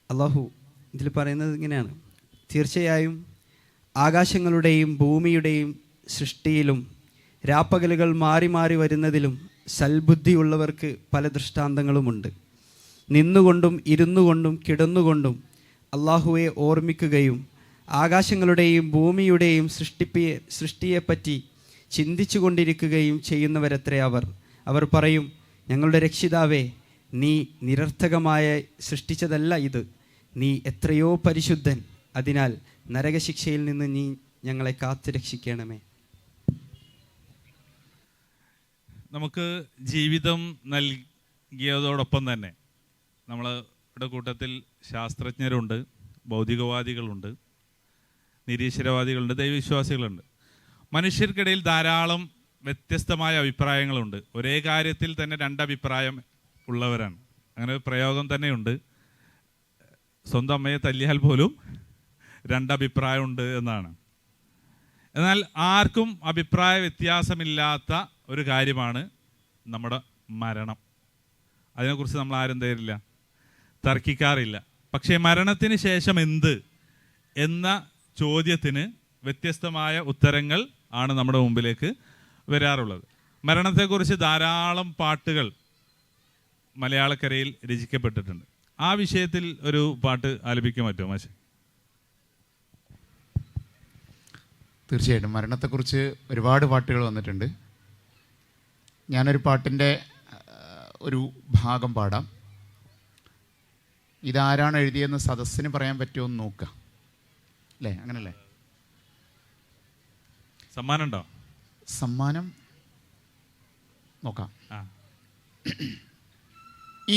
അല്ലാഹു ഇതിൽ പറയുന്നത് ഇങ്ങനെയാണ്: തീർച്ചയായും ആകാശങ്ങളുടെയും ഭൂമിയുടെയും സൃഷ്ടിയിലും രാപ്പകലുകൾ മാറി മാറി വരുന്നതിലും സൽബുദ്ധിയുള്ളവർക്ക് പല ദൃഷ്ടാന്തങ്ങളുമുണ്ട്. നിന്നുകൊണ്ടും ഇരുന്നുകൊണ്ടും കിടന്നുകൊണ്ടും അള്ളാഹുവെ ഓർമ്മിക്കുകയും ആകാശങ്ങളുടെയും ഭൂമിയുടെയും സൃഷ്ടിയെപ്പറ്റി ചിന്തിച്ചു കൊണ്ടിരിക്കുകയും ചെയ്യുന്നവരത്രേ അവർ പറയും, ഞങ്ങളുടെ രക്ഷിതാവേ, നീ നിരർത്ഥകമായ സൃഷ്ടിച്ചതല്ല ഇത്, നീ എത്രയോ പരിശുദ്ധൻ, അതിനാൽ നരകശിക്ഷയിൽ നിന്ന് നീ ഞങ്ങളെ കാത്തു രക്ഷിക്കണമേ. നമുക്ക് ജീവിതം നൽകിയതോടൊപ്പം തന്നെ നമ്മളുടെ കൂട്ടത്തിൽ ശാസ്ത്രജ്ഞരുണ്ട്, ഭൗതികവാദികളുണ്ട്, നിരീശ്വരവാദികളുണ്ട്, ദൈവവിശ്വാസികളുണ്ട്. മനുഷ്യർക്കിടയിൽ ധാരാളം വ്യത്യസ്തമായ അഭിപ്രായങ്ങളുണ്ട്. ഒരേ കാര്യത്തിൽ തന്നെ രണ്ടഭിപ്രായം ഉള്ളവരാണ്. അങ്ങനെ ഒരു പ്രയോഗം തന്നെയുണ്ട്, സ്വന്തം അമ്മയെ തല്ലിയാൽ പോലും രണ്ടഭിപ്രായമുണ്ട് എന്നാണ്. എന്നാൽ ആർക്കും അഭിപ്രായ വ്യത്യാസമില്ലാത്ത ഒരു കാര്യമാണ് നമ്മുടെ മരണം. അതിനെക്കുറിച്ച് നമ്മൾ ആരും തരില്ല, തർക്കിക്കാറില്ല. പക്ഷേ മരണത്തിന് ശേഷം എന്ത് എന്ന ചോദ്യത്തിന് വ്യത്യസ്തമായ ഉത്തരങ്ങൾ ആണ് നമ്മുടെ മുമ്പിലേക്ക് വരാറുള്ളത്. മരണത്തെക്കുറിച്ച് ധാരാളം പാട്ടുകൾ മലയാളക്കരയിൽ രചിക്കപ്പെട്ടിട്ടുണ്ട്. ആ വിഷയത്തിൽ ഒരു പാട്ട് ആലപിക്കാൻ പറ്റുമോ മാഷെ? തീർച്ചയായിട്ടും. മരണത്തെക്കുറിച്ച് ഒരുപാട് പാട്ടുകൾ വന്നിട്ടുണ്ട്. ഞാനൊരു പാട്ടിൻ്റെ ഒരു ഭാഗം പാടാം. ഇതാരാണ് എഴുതിയെന്ന് സദസ്സിന് പറയാൻ പറ്റുമോ എന്ന് നോക്കുക, അല്ലേ? അങ്ങനല്ലേ? സമ്മാനം ഉണ്ടോ? സമ്മാനം നോക്കാം.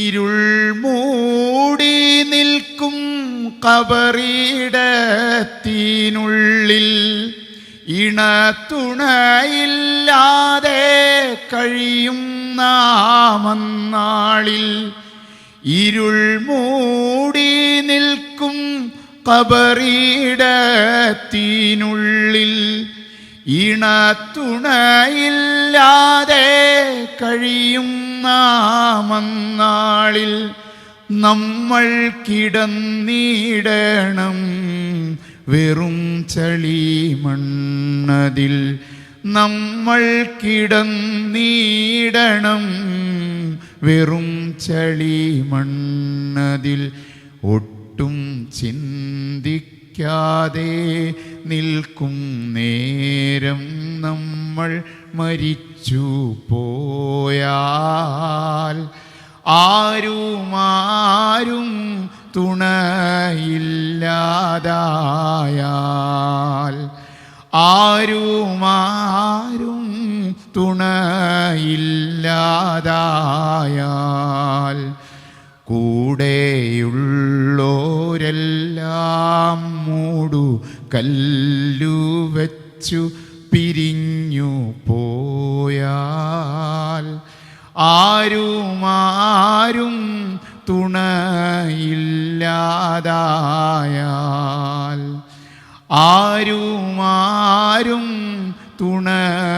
ഇരുൾ മൂടി നിൽക്കും ഖബറിടത്തിനുള്ളിൽ ഇണതുണയില്ലാതെ കഴിയും നാമന്നാളിൽ. ഇരുൾ മൂടി നിൽക്കും ഖബറിടത്തിനുള്ളിൽ ഇണതുണയില്ലാതെ കഴിയും നാമന്നാളിൽ. നമ്മൾ കിടന്നിടണം വെറും ചളിമണ്ണതിൽ. നമ്മൾ കിടന്നിടണം വെറും ചളിമണ്ണതിൽ. ഒട്ടും ചിന്തിക്കാതെ നിൽക്കും നേരം നമ്മൾ മരിച്ചു പോയാൽ. ആരും തുണയില്ലാതായാൽ. ആരും തുണയില്ലാതായാൽ. കൂടെയുള്ളോരെല്ലാം മൂടു കല്ലു വച്ചു പിരിഞ്ഞു പോയാൽ. ആരും തുണയില്ലാതായാൽ. ആരും തുണയില്ലാതായാൽ.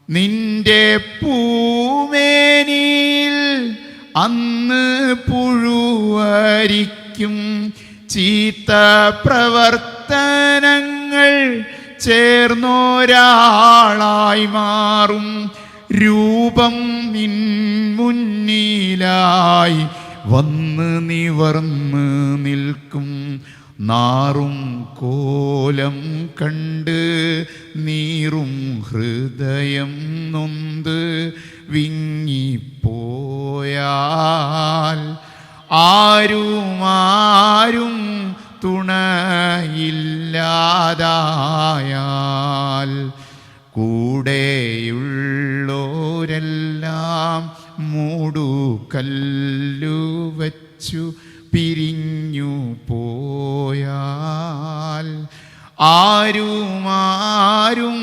നിൻ നിന്റെ പൂമേനിയിൽ അന്ന് പുഴുവരിക്കും ചീത്ത പ്രവർത്തനങ്ങൾ ചേർന്നൊരാളായി മാറും രൂപം നിൻ മുന്നിലായി വന്ന് നിവർന്ന് നിൽക്കും നാറും കോലം കണ്ട് നീറും ഹൃദയം നൊന്ത് വിങ്ങിപ്പോയാൽ ആരും തുണയില്ലാതായാൽ കൂടെയുള്ളോരെല്ലാം മൂടുകല്ലു വച്ചു പിരിഞ്ഞു പോയാൽ ആരും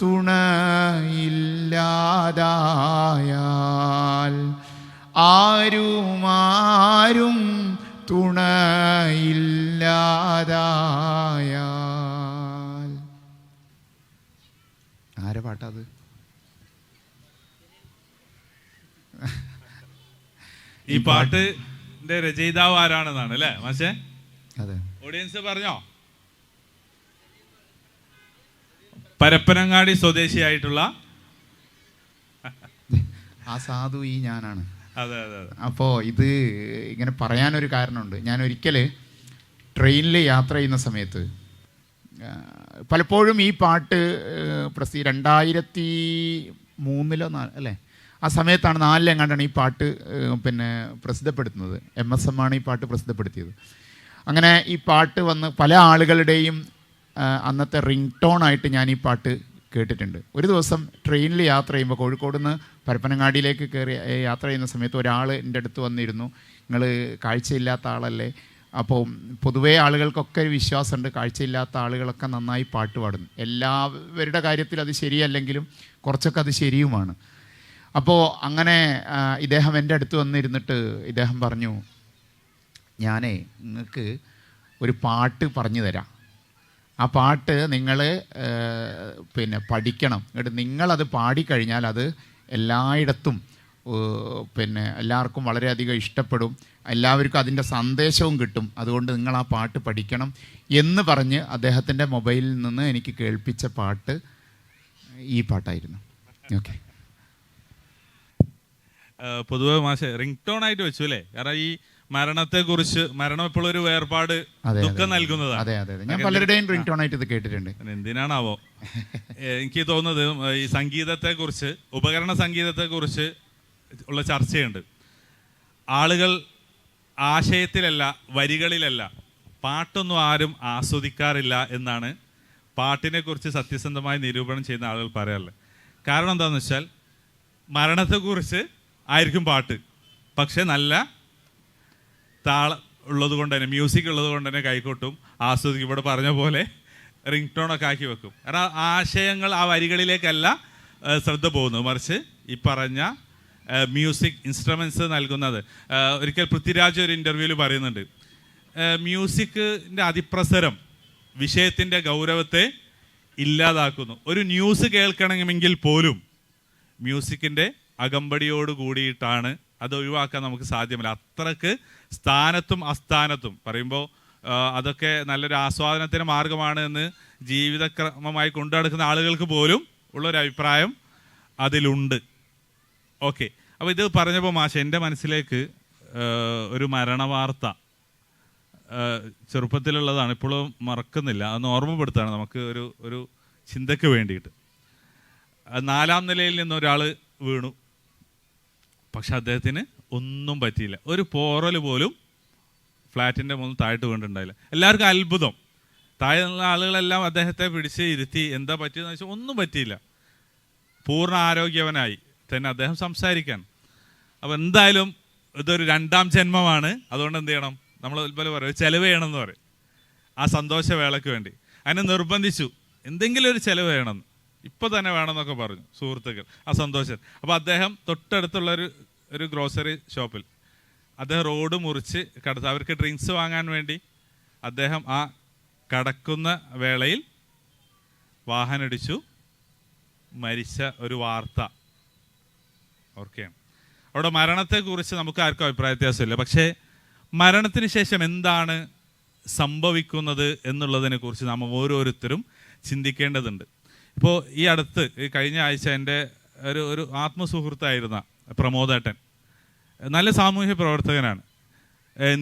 തുണയില്ലാതായാൽ ആരും തുണയില്ലാതായാൽ. ആരെ പാട്ടത്? ഈ പാട്ടിന്റെ രചയിതാവ് ആരാണെന്നാണ് അല്ലേ മാഷേ? അതെ. ഓഡിയൻസ് പറഞ്ഞോ? പരപ്പനങ്ങാടി സ്വദേശിയായിട്ടുള്ള ആ സാധു ഈ ഞാനാണ്. അതെ അതെ അതെ. അപ്പോൾ ഇത് ഇങ്ങനെ പറയാനൊരു കാരണമുണ്ട്. ഞാൻ ഒരിക്കൽ ട്രെയിനിൽ യാത്ര ചെയ്യുന്ന സമയത്ത് പലപ്പോഴും ഈ പാട്ട് 2003 അല്ലേ, ആ സമയത്താണ് 4 എങ്ങാണ്ടാണ് ഈ പാട്ട് പിന്നെ പ്രസിദ്ധപ്പെടുത്തുന്നത്. MSM ആണ് ഈ പാട്ട് പ്രസിദ്ധപ്പെടുത്തിയത്. അങ്ങനെ ഈ പാട്ട് വന്ന് പല ആളുകളുടെയും അന്നത്തെ റിംഗ് ടോണായിട്ട് ഞാൻ ഈ പാട്ട് കേട്ടിട്ടുണ്ട്. ഒരു ദിവസം ട്രെയിനിൽ യാത്ര ചെയ്യുമ്പോൾ കോഴിക്കോട് നിന്ന് പരപ്പനങ്ങാടിയിലേക്ക് കയറി യാത്ര ചെയ്യുന്ന സമയത്ത് ഒരാൾ എൻ്റെ അടുത്ത് വന്നിരുന്നു. നിങ്ങൾ കാഴ്ചയില്ലാത്ത ആളല്ലേ? അപ്പോൾ പൊതുവേ ആളുകൾക്കൊക്കെ ഒരു വിശ്വാസമുണ്ട് കാഴ്ചയില്ലാത്ത ആളുകളൊക്കെ നന്നായി പാട്ട് പാടുന്നു. എല്ലാവരുടെ കാര്യത്തിൽ അത് ശരിയല്ലെങ്കിലും കുറച്ചൊക്കെ അത് ശരിയുമാണ്. അപ്പോൾ അങ്ങനെ ഇദ്ദേഹം എൻ്റെ അടുത്ത് വന്നിരുന്നിട്ട് ഇദ്ദേഹം പറഞ്ഞു, ഞാനേ നിങ്ങൾക്ക് ഒരു പാട്ട് പറഞ്ഞു തരാം. ആ പാട്ട് നിങ്ങൾ പിന്നെ പഠിക്കണം. എന്നിട്ട് നിങ്ങളത് പാടിക്കഴിഞ്ഞാൽ അത് എല്ലായിടത്തും പിന്നെ എല്ലാവർക്കും വളരെയധികം ഇഷ്ടപ്പെടും, എല്ലാവർക്കും അതിൻ്റെ സന്ദേശവും കിട്ടും. അതുകൊണ്ട് നിങ്ങൾ ആ പാട്ട് പഠിക്കണം എന്ന് പറഞ്ഞ് അദ്ദേഹത്തിൻ്റെ മൊബൈലിൽ നിന്ന് എനിക്ക് കേൾപ്പിച്ച പാട്ട് ഈ പാട്ടായിരുന്നു. ഓക്കെ. പൊതുവെ മാഷെ റിംഗ് ടോൺ ആയിട്ട് വെച്ചു അല്ലേ? കാരണം ഈ മരണത്തെക്കുറിച്ച്, മരണം എപ്പോഴും ഒരു വേർപാട് ദുഃഖം നൽകുന്നതാണ്. അതെ അതെ, ഞാൻ പലരുടെയും റിംഗ് ടോൺ ആയിട്ട് ഇത് കേട്ടിട്ടുണ്ട്. എന്തിനാണാവോ എനിക്ക് തോന്നുന്നത് ഈ സംഗീതത്തെക്കുറിച്ച്, ഉപകരണ സംഗീതത്തെക്കുറിച്ച് ഉള്ള ചർച്ചയുണ്ട്. ആളുകൾ ആശയത്തിലല്ല വരികളിലല്ല പാട്ടൊന്നും ആരും ആസ്വദിക്കാറില്ല എന്നാണ് പാട്ടിനെ കുറിച്ച് സത്യസന്ധമായി നിരൂപണം ചെയ്യുന്ന ആളുകൾ പറയാറുള്ളത്. കാരണം എന്താണെന്ന് വെച്ചാൽ മരണത്തെക്കുറിച്ച് ആയിരിക്കും പാട്ട്, പക്ഷെ നല്ല താളം ഉള്ളത് കൊണ്ട് തന്നെ, മ്യൂസിക് ഉള്ളത് കൊണ്ട് തന്നെ കൈകൊട്ടും, ആസ്വദിക്കും. ഇവിടെ പറഞ്ഞ പോലെ റിംഗ് ടോണൊക്കെ ആക്കി വെക്കും. കാരണം ആശയങ്ങൾ ആ വരികളിലേക്കല്ല ശ്രദ്ധ പോകുന്നത്, മറിച്ച് ഈ പറഞ്ഞ മ്യൂസിക് ഇൻസ്ട്രുമെൻറ്റ്സ് നൽകുന്നത്. ഒരിക്കൽ പൃഥ്വിരാജ് ഒരു ഇൻ്റർവ്യൂവിൽ പറയുന്നുണ്ട്, മ്യൂസിക്കിൻ്റെ അതിപ്രസരം വിഷയത്തിൻ്റെ ഗൗരവത്തെ ഇല്ലാതാക്കുന്നു. ഒരു ന്യൂസ് കേൾക്കണമെങ്കിൽ പോലും മ്യൂസിക്കിൻ്റെ അകമ്പടിയോട് കൂടിയിട്ടാണ്, അത് ഒഴിവാക്കാൻ നമുക്ക് സാധ്യമല്ല. അത്രക്ക് സ്ഥാനത്തും അസ്ഥാനത്തും പറയുമ്പോൾ അതൊക്കെ നല്ലൊരു ആസ്വാദനത്തിന് മാർഗമാണ് എന്ന് ജീവിതക്രമമായി കൊണ്ടു നടക്കുന്ന ആളുകൾക്ക് പോലും ഉള്ളൊരു അഭിപ്രായം അതിലുണ്ട്. ഓക്കെ. അപ്പോൾ ഇത് പറഞ്ഞപ്പോൾ മാഷ എൻ്റെ മനസ്സിലേക്ക് ഒരു മരണവാർത്ത ചെറുപ്പത്തിലുള്ളതാണ്, ഇപ്പോഴും മറക്കുന്നില്ല, അതൊന്ന് ഓർമ്മപ്പെടുത്താണ് നമുക്ക് ഒരു ചിന്തയ്ക്ക് വേണ്ടിയിട്ട്. 4ാം നിലയിൽ നിന്ന് ഒരാൾ വീണു, പക്ഷെ അദ്ദേഹത്തിന് ഒന്നും പറ്റിയില്ല. ഒരു പോറൽ പോലും ഫ്ലാറ്റിൻ്റെ മുന്നിൽ താഴോട്ട് വീണിട്ടുണ്ടായില്ല. എല്ലാവർക്കും അത്ഭുതം. താഴെ നിന്ന ആളുകളെല്ലാം അദ്ദേഹത്തെ പിടിച്ച് ഇരുത്തി എന്താ പറ്റിയെന്ന് വെച്ചാൽ ഒന്നും പറ്റിയില്ല. പൂർണ്ണ ആരോഗ്യവനായി തന്നെ അദ്ദേഹം സംസാരിക്കാൻ. അപ്പോൾ എന്തായാലും ഇതൊരു 2ാം ജന്മമാണ്, അതുകൊണ്ട് എന്ത് ചെയ്യണം, നമ്മൾ ഇതുപോലെ പറയും ചെലവ് ചെയ്യണമെന്ന് പറയും. ആ സന്തോഷവേളയ്ക്ക് വേണ്ടി അതിനെ നിർബന്ധിച്ചു, എന്തെങ്കിലും ഒരു ചെലവ് വേണമെന്ന്, ഇപ്പോൾ തന്നെ വേണമെന്നൊക്കെ പറഞ്ഞു സുഹൃത്തുക്കൾ, ആ സന്തോഷം. അപ്പോൾ അദ്ദേഹം തൊട്ടടുത്തുള്ളൊരു ഗ്രോസറി ഷോപ്പിൽ അദ്ദേഹം റോഡ് മുറിച്ച് കടത്ത്, അവർക്ക് ഡ്രിങ്ക്സ് വാങ്ങാൻ വേണ്ടി അദ്ദേഹം ആ കടക്കുന്ന വേളയിൽ വാഹനമിടിച്ചു മരിച്ച ഒരു വാർത്ത ഓർക്കുകയാണ്. അവിടെ മരണത്തെക്കുറിച്ച് നമുക്ക് ആർക്കും അഭിപ്രായ വ്യത്യാസമില്ല. പക്ഷേ മരണത്തിന് ശേഷം എന്താണ് സംഭവിക്കുന്നത് എന്നുള്ളതിനെക്കുറിച്ച് നാം ഓരോരുത്തരും ചിന്തിക്കേണ്ടതുണ്ട്. ഇപ്പോൾ ഈ അടുത്ത് കഴിഞ്ഞ ആഴ്ച എൻ്റെ ഒരു ആത്മസുഹൃത്തായിരുന്ന പ്രമോദേട്ടൻ, നല്ല സാമൂഹ്യ പ്രവർത്തകനാണ്,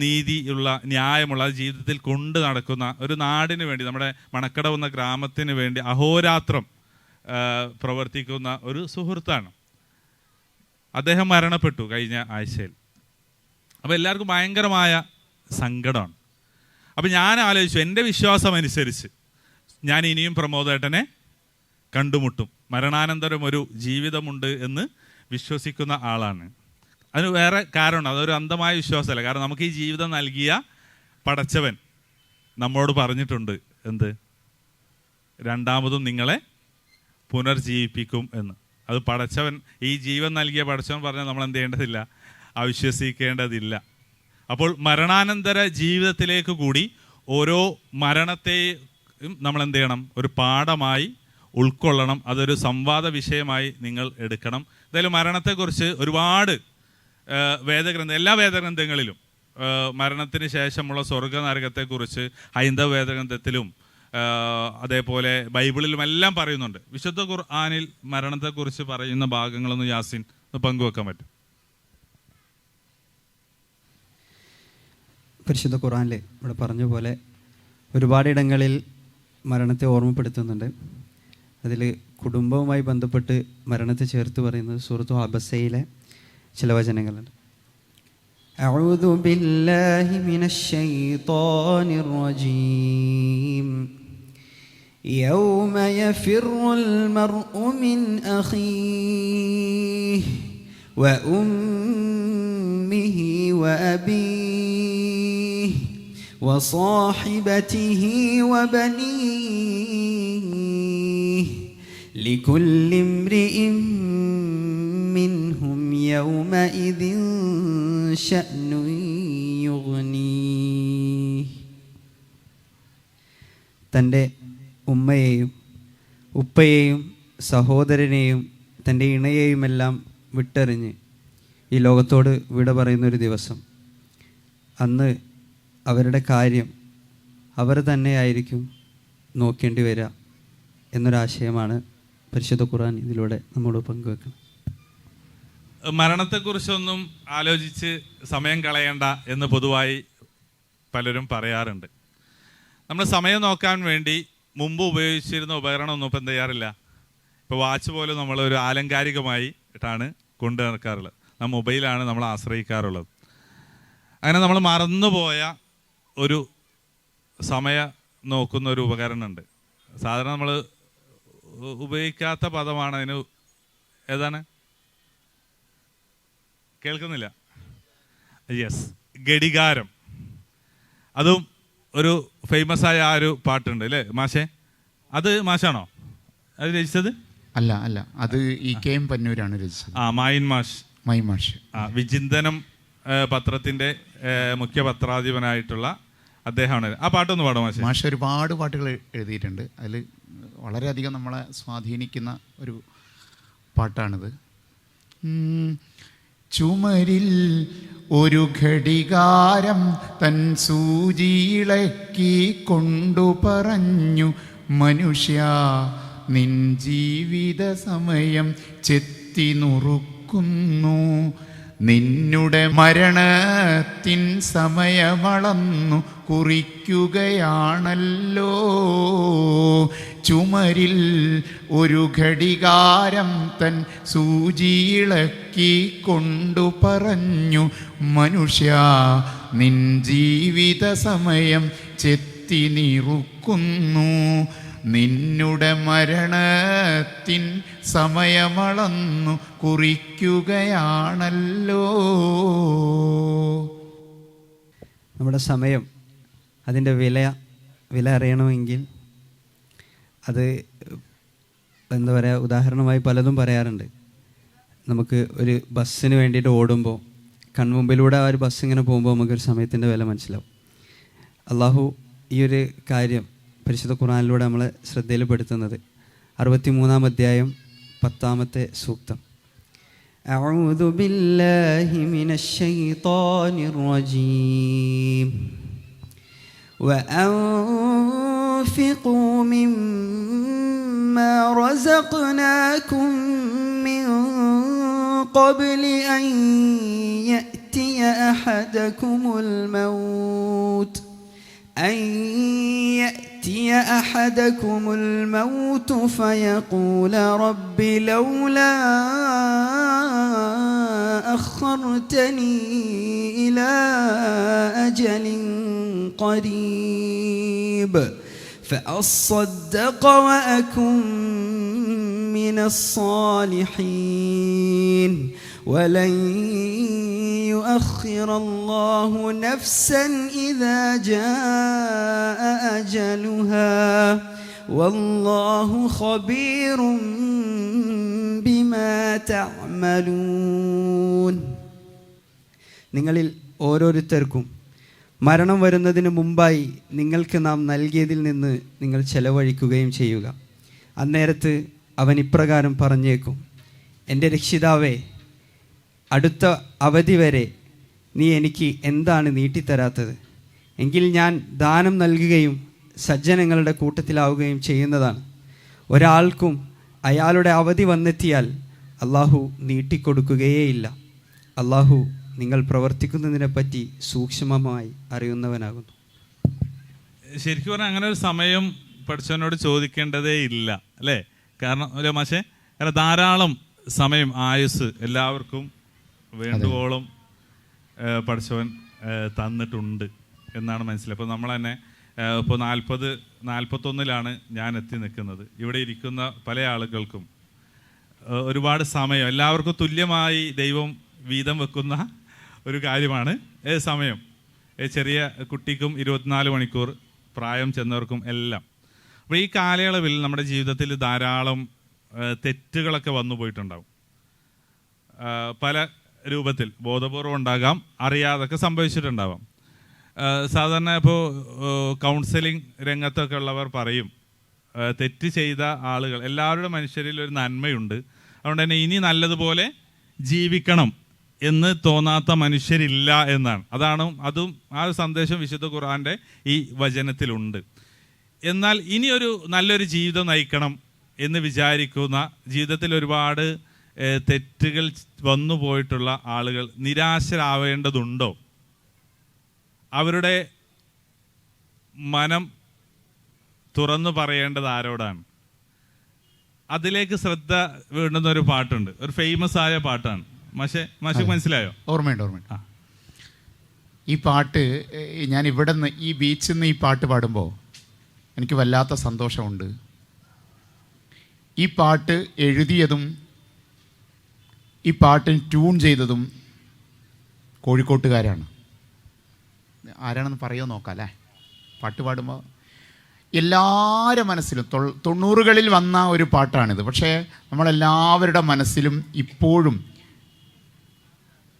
നീതിയുള്ള ന്യായമുള്ള ജീവിതത്തിൽ കൊണ്ട് നടക്കുന്ന ഒരു നാടിന് വേണ്ടി, നമ്മുടെ മണക്കടവ് എന്ന ഗ്രാമത്തിന് വേണ്ടി അഹോരാത്രം പ്രവർത്തിക്കുന്ന ഒരു സുഹൃത്താണ്. അദ്ദേഹം മരണപ്പെട്ടു കഴിഞ്ഞ ആഴ്ചയിൽ. അപ്പോൾ എല്ലാവർക്കും ഭയങ്കരമായ സങ്കടമാണ്. അപ്പോൾ ഞാൻ ആലോചിച്ചു, എൻ്റെ വിശ്വാസം അനുസരിച്ച് ഞാൻ ഇനിയും പ്രമോദേട്ടനെ കണ്ടുമുട്ടും, മരണാനന്തരം ഒരു ജീവിതമുണ്ട് എന്ന് വിശ്വസിക്കുന്ന ആളാണ്. അതിന് വേറെ കാരണമാണ്, അതൊരു അന്ധമായ വിശ്വാസമല്ല. കാരണം നമുക്ക് ഈ ജീവിതം നൽകിയ പടച്ചവൻ നമ്മോട് പറഞ്ഞിട്ടുണ്ട്, എന്ത്? രണ്ടാമതും നിങ്ങളെ പുനർജീവിപ്പിക്കും എന്ന്. അത് പടച്ചവൻ, ഈ ജീവൻ നൽകിയ പടച്ചവൻ പറഞ്ഞാൽ നമ്മൾ എന്ത് ചെയ്യേണ്ടതില്ല? അവിശ്വസിക്കേണ്ടതില്ല. അപ്പോൾ മരണാനന്തര ജീവിതത്തിലേക്ക് കൂടി ഓരോ മരണത്തെയും നമ്മൾ എന്ത് ചെയ്യണം? ഒരു പാഠമായി ഉൾക്കൊള്ളണം. അതൊരു സംവാദ വിഷയമായി നിങ്ങൾ എടുക്കണം. എന്തായാലും മരണത്തെക്കുറിച്ച് ഒരുപാട് എല്ലാ വേദഗ്രന്ഥങ്ങളിലും മരണത്തിന് ശേഷമുള്ള സ്വർഗ നരകത്തെക്കുറിച്ച് ഹൈന്ദവ വേദഗ്രന്ഥത്തിലും അതേപോലെ ബൈബിളിലും എല്ലാം പറയുന്നുണ്ട്. വിശുദ്ധ ഖുർആനിൽ മരണത്തെക്കുറിച്ച് പറയുന്ന ഭാഗങ്ങളൊന്ന് യാസിൻ പങ്കുവെക്കാൻ പറ്റും? പരിശുദ്ധ ഖുർആനിൽ ഇവിടെ പറഞ്ഞ പോലെ ഒരുപാടിടങ്ങളിൽ മരണത്തെ ഓർമ്മപ്പെടുത്തുന്നുണ്ട്. അതിൽ കുടുംബവുമായി ബന്ധപ്പെട്ട് മരണത്തെ ചേർത്ത് പറയുന്നത് സൂറത്തു അബസയിലെ ചില വചനങ്ങളുണ്ട്. അഊദു ബില്ലാഹി മിനശ് ശൈത്വാനിർ റജീം യൗമ യഫിറുൽ മർഉ മിൻ അഖീഹി വ ഉമ്മിഹി വ അബീഹി വ സാഹിബതിഹി വ ബനീഹി ലികുല്ലി ഇംറിഇൻ മിൻഹും യൗമഇദിൻ ശഅ്നുൻ യുഗ്നീഹി. തൻ്റെ ഉമ്മയെയും ഉപ്പയെയും സഹോദരനെയും തൻ്റെ ഇണയെയുമെല്ലാം വിട്ടെറിഞ്ഞ് ഈ ലോകത്തോട് വിട പറയുന്നൊരു ദിവസം. അന്ന് അവരുടെ കാര്യം അവർ തന്നെയായിരിക്കും നോക്കേണ്ടി വരിക എന്നൊരാശയമാണ് പരിശുദ്ധ ഖുർആൻ ഇതിലൂടെ നമ്മോട് പങ്കുവെക്കുന്നത്. മരണത്തെക്കുറിച്ചൊന്നും ആലോചിച്ച് സമയം കളയണ്ട എന്ന് പൊതുവായി പലരും പറയാറുണ്ട്. നമ്മൾ സമയം നോക്കാൻ വേണ്ടി മുമ്പ് ഉപയോഗിച്ചിരുന്ന ഉപകരണമൊന്നും ഇപ്പം എന്ത് ചെയ്യാറില്ല. ഇപ്പോൾ വാച്ച് പോലും നമ്മളൊരു ആലങ്കാരികമായി ഇട്ടാണ് കൊണ്ടു നടക്കാറുള്ളത്. മൊബൈലാണ് നമ്മൾ ആശ്രയിക്കാറുള്ളത്. അങ്ങനെ നമ്മൾ മറന്നുപോയ ഒരു സമയം നോക്കുന്ന ഒരു ഉപകരണമുണ്ട്. സാധാരണ നമ്മൾ ഉപയോഗിക്കാത്ത പദമാണ് അതിന്. ഏതാണ്? കേൾക്കുന്നില്ല? യെസ്, ഘടികാരം. അതും ഒരു ഫേമസ് ആയ ആ ഒരു പാട്ടുണ്ട് അല്ലേ മാഷേ? അത് മാഷാണോ അത് രചിച്ചത്? അല്ല, അത് EKM പന്നൂരാണ് രചിച്ചത്. മായിൻ മാഷ്. വിചിന്തനം പത്രത്തിൻ്റെ മുഖ്യ പത്രാധിപനായിട്ടുള്ള അദ്ദേഹമാണ്. ആ പാട്ടൊന്ന് പാടും മാഷ്. മാഷ് ഒരുപാട് പാട്ടുകൾ എഴുതിയിട്ടുണ്ട്. അതിൽ വളരെയധികം നമ്മളെ സ്വാധീനിക്കുന്ന ഒരു പാട്ടാണിത്. ചുമരിൽ ഒരു ഘടികാരം തൻ സൂചിയിളക്കി കൊണ്ടു പറഞ്ഞു, മനുഷ്യ നിൻ ജീവിത സമയം ചെത്തി നുറുക്കുന്നു, നിന്നുടെ മരണത്തിൻ സമയമളന്നു കുറിക്കുകയാണല്ലോ. ചുമരിൽ ഒരു ഘടികാരം തൻ സൂചിയിളക്കി കൊണ്ടു പറഞ്ഞു, മനുഷ്യ നിൻ ജീവിത സമയം ചെത്തി നിറുക്കുന്നു, നിന്നുടെ മരണത്തിൻ സമയമളന്നു കുറിക്കുകയാണല്ലോ. നമ്മുടെ സമയം, അതിൻ്റെ വില അറിയണമെങ്കിൽ അത് എന്താ പറയുക, ഉദാഹരണമായി പലതും പറയാറുണ്ട്. നമുക്ക് ഒരു ബസ്സിന് വേണ്ടിയിട്ട് ഓടുമ്പോൾ കൺമുമ്പിലൂടെ ആ ഒരു ബസ് ഇങ്ങനെ പോകുമ്പോൾ നമുക്കൊരു സമയത്തിൻ്റെ വില മനസ്സിലാവും. അള്ളാഹു ഈ ഒരു കാര്യം പരിശുദ്ധ ഖുർആനിലൂടെ നമ്മളെ ശ്രദ്ധയിൽപ്പെടുത്തുന്നത് 63-ാം അധ്യായം 10-ാമത്തെ സൂക്തം. أعوذ بالله من الشيطان الرجيم وأنفقوا مما رزقناكم من قبل أن يأتي أحدكم الموت فيقول رب لولا أخرتني إلى أجل قريب فأصدق وأكن من الصالحين ولن يؤخر الله نفسا إذا جاء أجلها والله خبير بما تعملون. നിങ്ങളിൽ ഓരോരുത്തർക്കും മരണം വരുന്നതിന് മുമ്പായി നിങ്ങൾക്ക് നാം നൽകിയതിൽ നിന്ന് നിങ്ങൾ ചെലവഴിക്കുകയും ചെയ്യുക. അന്നേരത്ത് അവൻ ഇപ്രകാരം പറഞ്ഞേക്കും, എൻ്റെ രക്ഷിതാവേ, അടുത്ത അവധി വരെ നീ എനിക്ക് എന്താണ് നീട്ടിത്തരാത്തത്? എങ്കിൽ ഞാൻ ദാനം നൽകുകയും സജ്ജനങ്ങളുടെ കൂട്ടത്തിലാവുകയും ചെയ്യുന്നതാണ്. ഒരാൾക്കും അയാളുടെ അവധി വന്നെത്തിയാൽ അള്ളാഹു നീട്ടിക്കൊടുക്കുകയേയില്ല. അള്ളാഹു നിങ്ങൾ പ്രവർത്തിക്കുന്നതിനെപ്പറ്റി സൂക്ഷ്മമായി അറിയുന്നവനാകുന്നു. ശരിക്കും പറഞ്ഞാൽ അങ്ങനെ ഒരു സമയം പഠിച്ചവനോട് ചോദിക്കേണ്ടതേ ഇല്ല, അല്ലേ? കാരണം അല്ലേ മാഷേ, കാരണം ധാരാളം സമയം, ആയുസ് എല്ലാവർക്കും വേണ്ടുവോളം പഠിച്ചവൻ തന്നിട്ടുണ്ട് എന്നാണ് മനസ്സിലായത്. ഇപ്പോൾ നമ്മൾ തന്നെ ഇപ്പോൾ 41 ഞാൻ എത്തി നിൽക്കുന്നത്. ഇവിടെ ഇരിക്കുന്ന പല ആളുകൾക്കും ഒരുപാട് സമയം, എല്ലാവർക്കും തുല്യമായി ദൈവം വീതം വെക്കുന്ന ഒരു കാര്യമാണ് സമയം. ചെറിയ കുട്ടിക്കും 24 മണിക്കൂർ, പ്രായം ചെന്നവർക്കും എല്ലാം. അപ്പോൾ ഈ കാലയളവിൽ നമ്മുടെ ജീവിതത്തിൽ ധാരാളം തെറ്റുകളൊക്കെ വന്നു പോയിട്ടുണ്ടാവും. പല രൂപത്തിൽ ബോധപൂർവം ഉണ്ടാകാം, അറിയാതൊക്കെ സംഭവിച്ചിട്ടുണ്ടാവാം. സാധാരണ ഇപ്പോൾ കൗൺസിലിംഗ് രംഗത്തൊക്കെ ഉള്ളവർ പറയും, തെറ്റ് ചെയ്ത ആളുകൾ, എല്ലാവരുടെ മനുഷ്യരിൽ ഒരു നന്മയുണ്ട്, അതുകൊണ്ട് തന്നെ ഇനി നല്ലതുപോലെ ജീവിക്കണം എന്ന് തോന്നാത്ത മനുഷ്യരില്ല എന്നാണ്. അതും ആ ഒരു സന്ദേശം വിശുദ്ധ ഖുർആൻ്റെ ഈ വചനത്തിലുണ്ട്. എന്നാൽ ഇനിയൊരു നല്ലൊരു ജീവിതം നയിക്കണം എന്ന് വിചാരിക്കുന്ന, ജീവിതത്തിൽ ഒരുപാട് തെറ്റുകൾ വന്നു പോയിട്ടുള്ള ആളുകൾ നിരാശരാവേണ്ടതുണ്ടോ? അവരുടെ മനം തുറന്നു പറയേണ്ടത് ആരോടാണ്? അതിലേക്ക് ശ്രദ്ധ വേണ്ടുന്ന ഒരു പാട്ടുണ്ട്, ഒരു ഫേമസ് ആയ പാട്ടാണ്. മാഷെ മനസ്സിലായോ? ഓർമ്മയുണ്ട്. ഈ പാട്ട് ഞാൻ ഇവിടെ നിന്ന്, ഈ ബീച്ചിൽ നിന്ന് ഈ പാട്ട് പാടുമ്പോൾ എനിക്ക് വല്ലാത്ത സന്തോഷമുണ്ട്. ഈ പാട്ട് എഴുതിയതും ഈ പാട്ടിന് ട്യൂൺ ചെയ്തതും കോഴിക്കോട്ടുകാരാണ്. ആരാണെന്ന് പറയുമോ നോക്കാം അല്ലേ? പാട്ട് പാടുമ്പോൾ എല്ലാവരുടെ മനസ്സിലും 90കളിൽ വന്ന ഒരു പാട്ടാണിത്. പക്ഷേ നമ്മളെല്ലാവരുടെ മനസ്സിലും ഇപ്പോഴും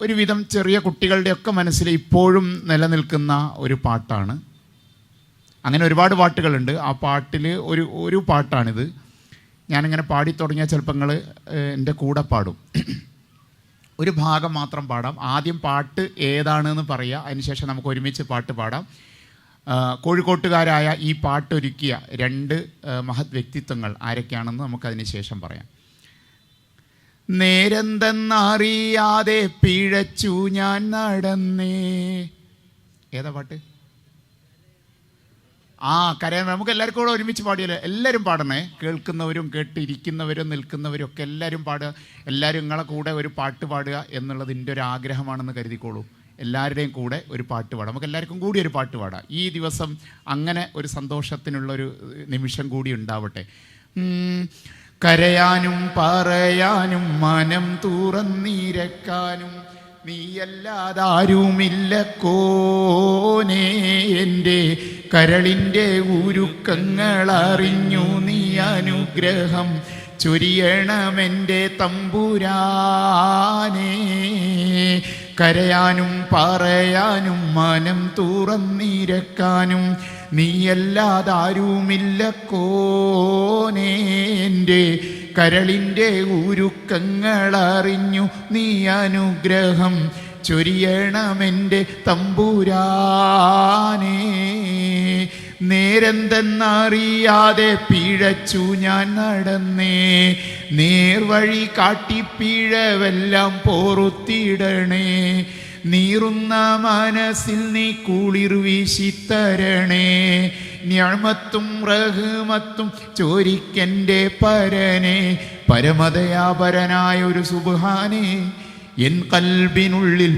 ഒരുവിധം ചെറിയ കുട്ടികളുടെയൊക്കെ മനസ്സിൽ ഇപ്പോഴും നിലനിൽക്കുന്ന ഒരു പാട്ടാണ്. അങ്ങനെ ഒരുപാട് പാട്ടുകളുണ്ട്. ആ പാട്ടിൽ ഒരു പാട്ടാണിത്. ഞാനിങ്ങനെ പാടിത്തുടങ്ങിയാൽ ചിലപ്പോൾ നിങ്ങൾ എൻ്റെ കൂടെ പാടും. ഒരു ഭാഗം മാത്രം പാടാം. ആദ്യം പാട്ട് ഏതാണെന്ന് പറയുക, അതിനുശേഷം നമുക്ക് ഒരുമിച്ച് പാട്ട് പാടാം. കോഴിക്കോട്ടുകാരായ ഈ പാട്ടൊരുക്കിയ 2 മഹത് വ്യക്തിത്വങ്ങൾ ആരൊക്കെയാണെന്ന് നമുക്കതിന് ശേഷം പറയാം. നേരെന്തെന്നറിയാതെ പിഴച്ചു ഞാൻ നടന്നേ. ഏതാ പാട്ട്? കരയാൻ. നമുക്ക് എല്ലാവർക്കും കൂടെ ഒരുമിച്ച് പാടിയല്ലോ. എല്ലാവരും പാടണേ, കേൾക്കുന്നവരും കേട്ടിരിക്കുന്നവരും നിൽക്കുന്നവരും ഒക്കെ എല്ലാവരും പാടുക. എല്ലാവരും നിങ്ങളെ കൂടെ ഒരു പാട്ട് പാടുക എന്നുള്ളത് എൻ്റെ ഒരു ആഗ്രഹമാണെന്ന് കരുതിക്കോളൂ. എല്ലാവരുടെയും കൂടെ ഒരു പാട്ട് പാടാം. നമുക്ക് എല്ലാവർക്കും കൂടി ഒരു പാട്ട് പാടാം. ഈ ദിവസം അങ്ങനെ ഒരു സന്തോഷത്തിനുള്ളൊരു നിമിഷം കൂടി ഉണ്ടാവട്ടെ. കരയാനും പറയാനും മനം തുറന്നിരക്കാനും നീയല്ലാതാരുമില്ല കോനേ. എൻ്റെ കരളിൻ്റെ ഉരുക്കങ്ങളറിഞ്ഞു നീ അനുഗ്രഹം ചൊരിയണമെൻ്റെ തമ്പുരാനേ. കരയാനും പറയാനും മനം തുറന്നിരക്കാനും നീയല്ലാതാരുമില്ല കോനേ. എൻ്റെ കരളിൻ്റെ ഉരുക്കങ്ങളറിഞ്ഞു നീ അനുഗ്രഹം ചൊരിയണമെൻ്റെ തമ്പുരാനേ. നേരെന്തെന്നറിയാതെ പിഴച്ചു ഞാൻ നടന്നേ, നേർവഴി കാട്ടി പിഴവെല്ലാം പൊറുത്തിടണേ. നീറുന്ന മനസ്സിൽ നീ കുളിർ വീശിത്തരണേ, നിഅമത്തും റഹ്മത്തും ചോരിക്കെൻ്റെ പരനെ. പരമദയാപരനായ ഒരു സുബ്ഹാനേ, എൻ കൽബിനുള്ളിൽ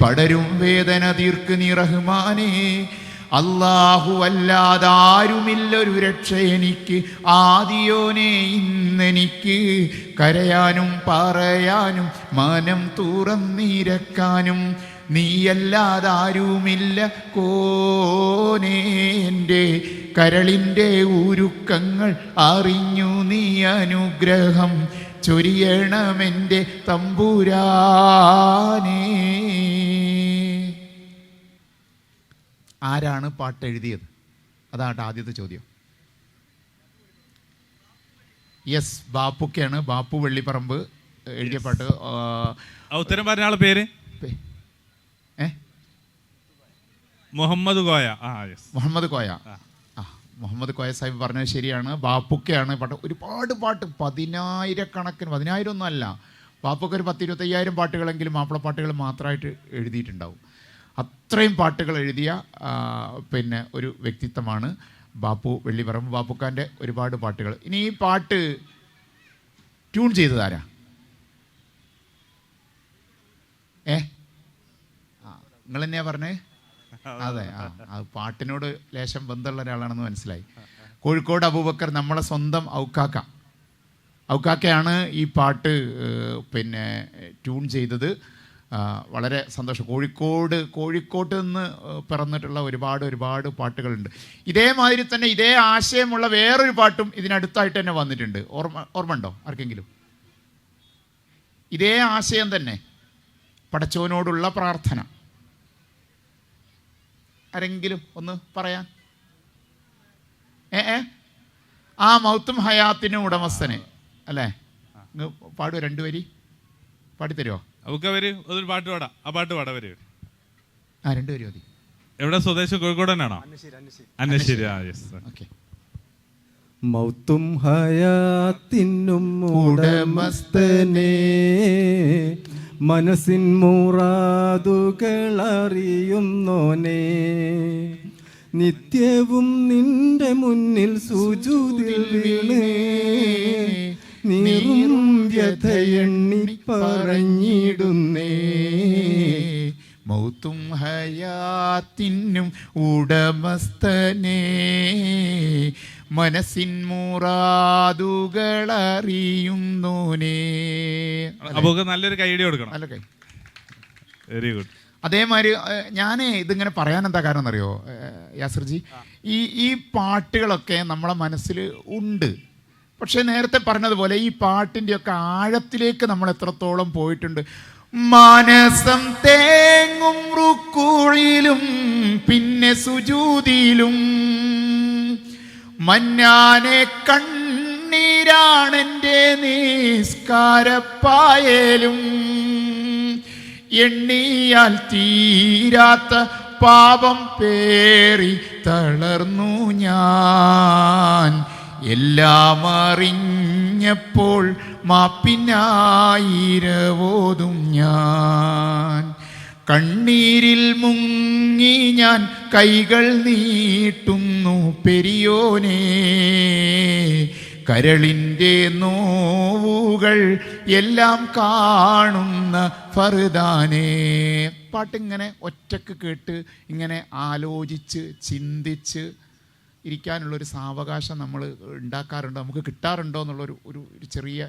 പടരും വേദന തീർക്ക് നീ റഹ്മാനേ. അല്ലാഹു അല്ലാതാരുമില്ലൊരു രക്ഷ എനിക്ക്, ആദിയോനെ ഇന്നെനിക്ക് കരയാനും പറയാനും മനം തുറന്നിരക്കാനും നീയല്ലാതാരുമില്ല കോനേ. എൻ്റെ കരളിൻ്റെ ഉരുക്കങ്ങൾ അറിഞ്ഞു നീ അനുഗ്രഹം ചൊരിയണമെൻ്റെ തമ്പുരാനേ. ആരാണ് പാട്ട് എഴുതിയത്? അതാണ് ആദ്യത്തെ ചോദ്യം. യെസ്, ബാപ്പുക്കയാണ്. ബാപ്പു വെള്ളിപ്പറമ്പ് എഴുതിയ പാട്ട്. ഉത്തരം പറഞ്ഞ ആളെ പേര് മുഹമ്മദ് കോയ. മുഹമ്മദ് കോയ. മുഹമ്മദ് കോയ സാഹിബ് പറഞ്ഞത് ശരിയാണ്. ബാപ്പുക്കയാണ് പാട്ട്. ഒരുപാട് പാട്ട്, 10,000 10,000 ഒന്നും അല്ല, ബാപ്പുക്ക ഒരു 10,000-25,000 പാട്ടുകളെങ്കിലും മാപ്പിളപ്പാട്ടുകൾ മാത്രമായിട്ട് എഴുതിയിട്ടുണ്ടാവും. അത്രയും പാട്ടുകൾ എഴുതിയ പിന്നെ ഒരു വ്യക്തിത്വമാണ് ബാപ്പു വെള്ളിപ്പറമ്പ്. ബാപ്പുക്കാൻ്റെ ഒരുപാട് പാട്ടുകൾ. ഇനി ഈ പാട്ട് ട്യൂൺ ചെയ്തതാരാ? നിങ്ങൾ തന്നെയാ പറഞ്ഞേ? അതെ, പാട്ടിനോട് ലേശം ബന്ധമുള്ള ഒരാളാണെന്ന് മനസ്സിലായി. കോഴിക്കോട് അബൂബക്കർ, നമ്മളെ സ്വന്തം ഔക്കാക്കയാണ് ഈ പാട്ട് പിന്നെ ട്യൂൺ ചെയ്തത്. വളരെ സന്തോഷം. കോഴിക്കോട്ട് നിന്ന് പിറന്നിട്ടുള്ള ഒരുപാട് പാട്ടുകളുണ്ട്. ഇതേമാതിരി തന്നെ ഇതേ ആശയമുള്ള വേറൊരു പാട്ടും ഇതിനടുത്തായിട്ട് തന്നെ വന്നിട്ടുണ്ട്. ഓർമ്മ ഉണ്ടോ ആർക്കെങ്കിലും? ഇതേ ആശയം തന്നെ, പടച്ചോനോടുള്ള പ്രാർത്ഥന. ആരെങ്കിലും ഒന്ന് പറയാൻ? ആ മൗത്തും ഹയാത്തിനും ഉടമസ്ഥനെ അല്ലേ? പാടുക, 2 വരി പാടിത്തരുമോ? ഒരു പാട്ട് പാടാം. ആ പാട്ട് പാടാ വരെ. 2 വരി മതി. എവിടെ സ്വദേശം? കോഴിക്കോട് തന്നെയാണോ? അന്നശ്ശേരി. ഓക്കെ. മൗത്തും ഹയാത്തിനും ഉടമസ്ഥനെ, മനസ്സിൻ മുറാദുകൾ അറിയുന്നോനെ, നിത്യവും നിന്റെ മുന്നിൽ സുജൂദിൽ വീണേ, നീറും വ്യഥയെണ്ണി പറഞ്ഞിടുന്നേ. മൗത്തും ഹയാത്തിനും ഉടമസ്ഥനെ, മനസ്സിൻ മുറാദുകൾ അറിയുന്നോനെ. അപ്പോൾ നല്ലൊരു കൈയടി കൊടുക്കണം. നല്ല കൈ. Very good. അതേമാതിരി ഞാൻ ഇതിങ്ങനെ പറയാൻ എന്താ കാരണം എന്നറിയോ യാസിർജി? ഈ പാട്ടുകളൊക്കെ നമ്മളെ മനസ്സിൽ ഉണ്ട്. പക്ഷെ നേരത്തെ പറഞ്ഞതുപോലെ ഈ പാട്ടിൻ്റെയൊക്കെ ആഴത്തിലേക്ക് നമ്മൾ എത്രത്തോളം പോയിട്ടുണ്ട്. മാനസം തേങ്ങും റുക്കൂഴിലും പിന്നെ സുജൂദിലും, മന്നാനെ കണ്ണീരാണെൻ്റെ നിസ്കാരപ്പായലും, എണ്ണിയാൽ തീരാത്ത പാപം പേറി തളർന്നു ഞാൻ, എല്ലാം അറിഞ്ഞപ്പോൾ മാപ്പിനായിരവോതും ഞാൻ. കണ്ണീരിൽ മുങ്ങി ഞാൻ കൈകൾ നീട്ടുന്നു പെരിയോനേ, കരളിൻ്റെ നോവുകൾ എല്ലാം കാണുന്ന ഫർദാനേ. പാട്ടിങ്ങനെ ഒറ്റക്ക് കേട്ട് ഇങ്ങനെ ആലോചിച്ച് ചിന്തിച്ച് ഇരിക്കാനുള്ളൊരു സാവകാശം നമ്മൾ ഉണ്ടാക്കാറുണ്ടോ, നമുക്ക് കിട്ടാറുണ്ടോ എന്നുള്ളൊരു ഒരു ചെറിയ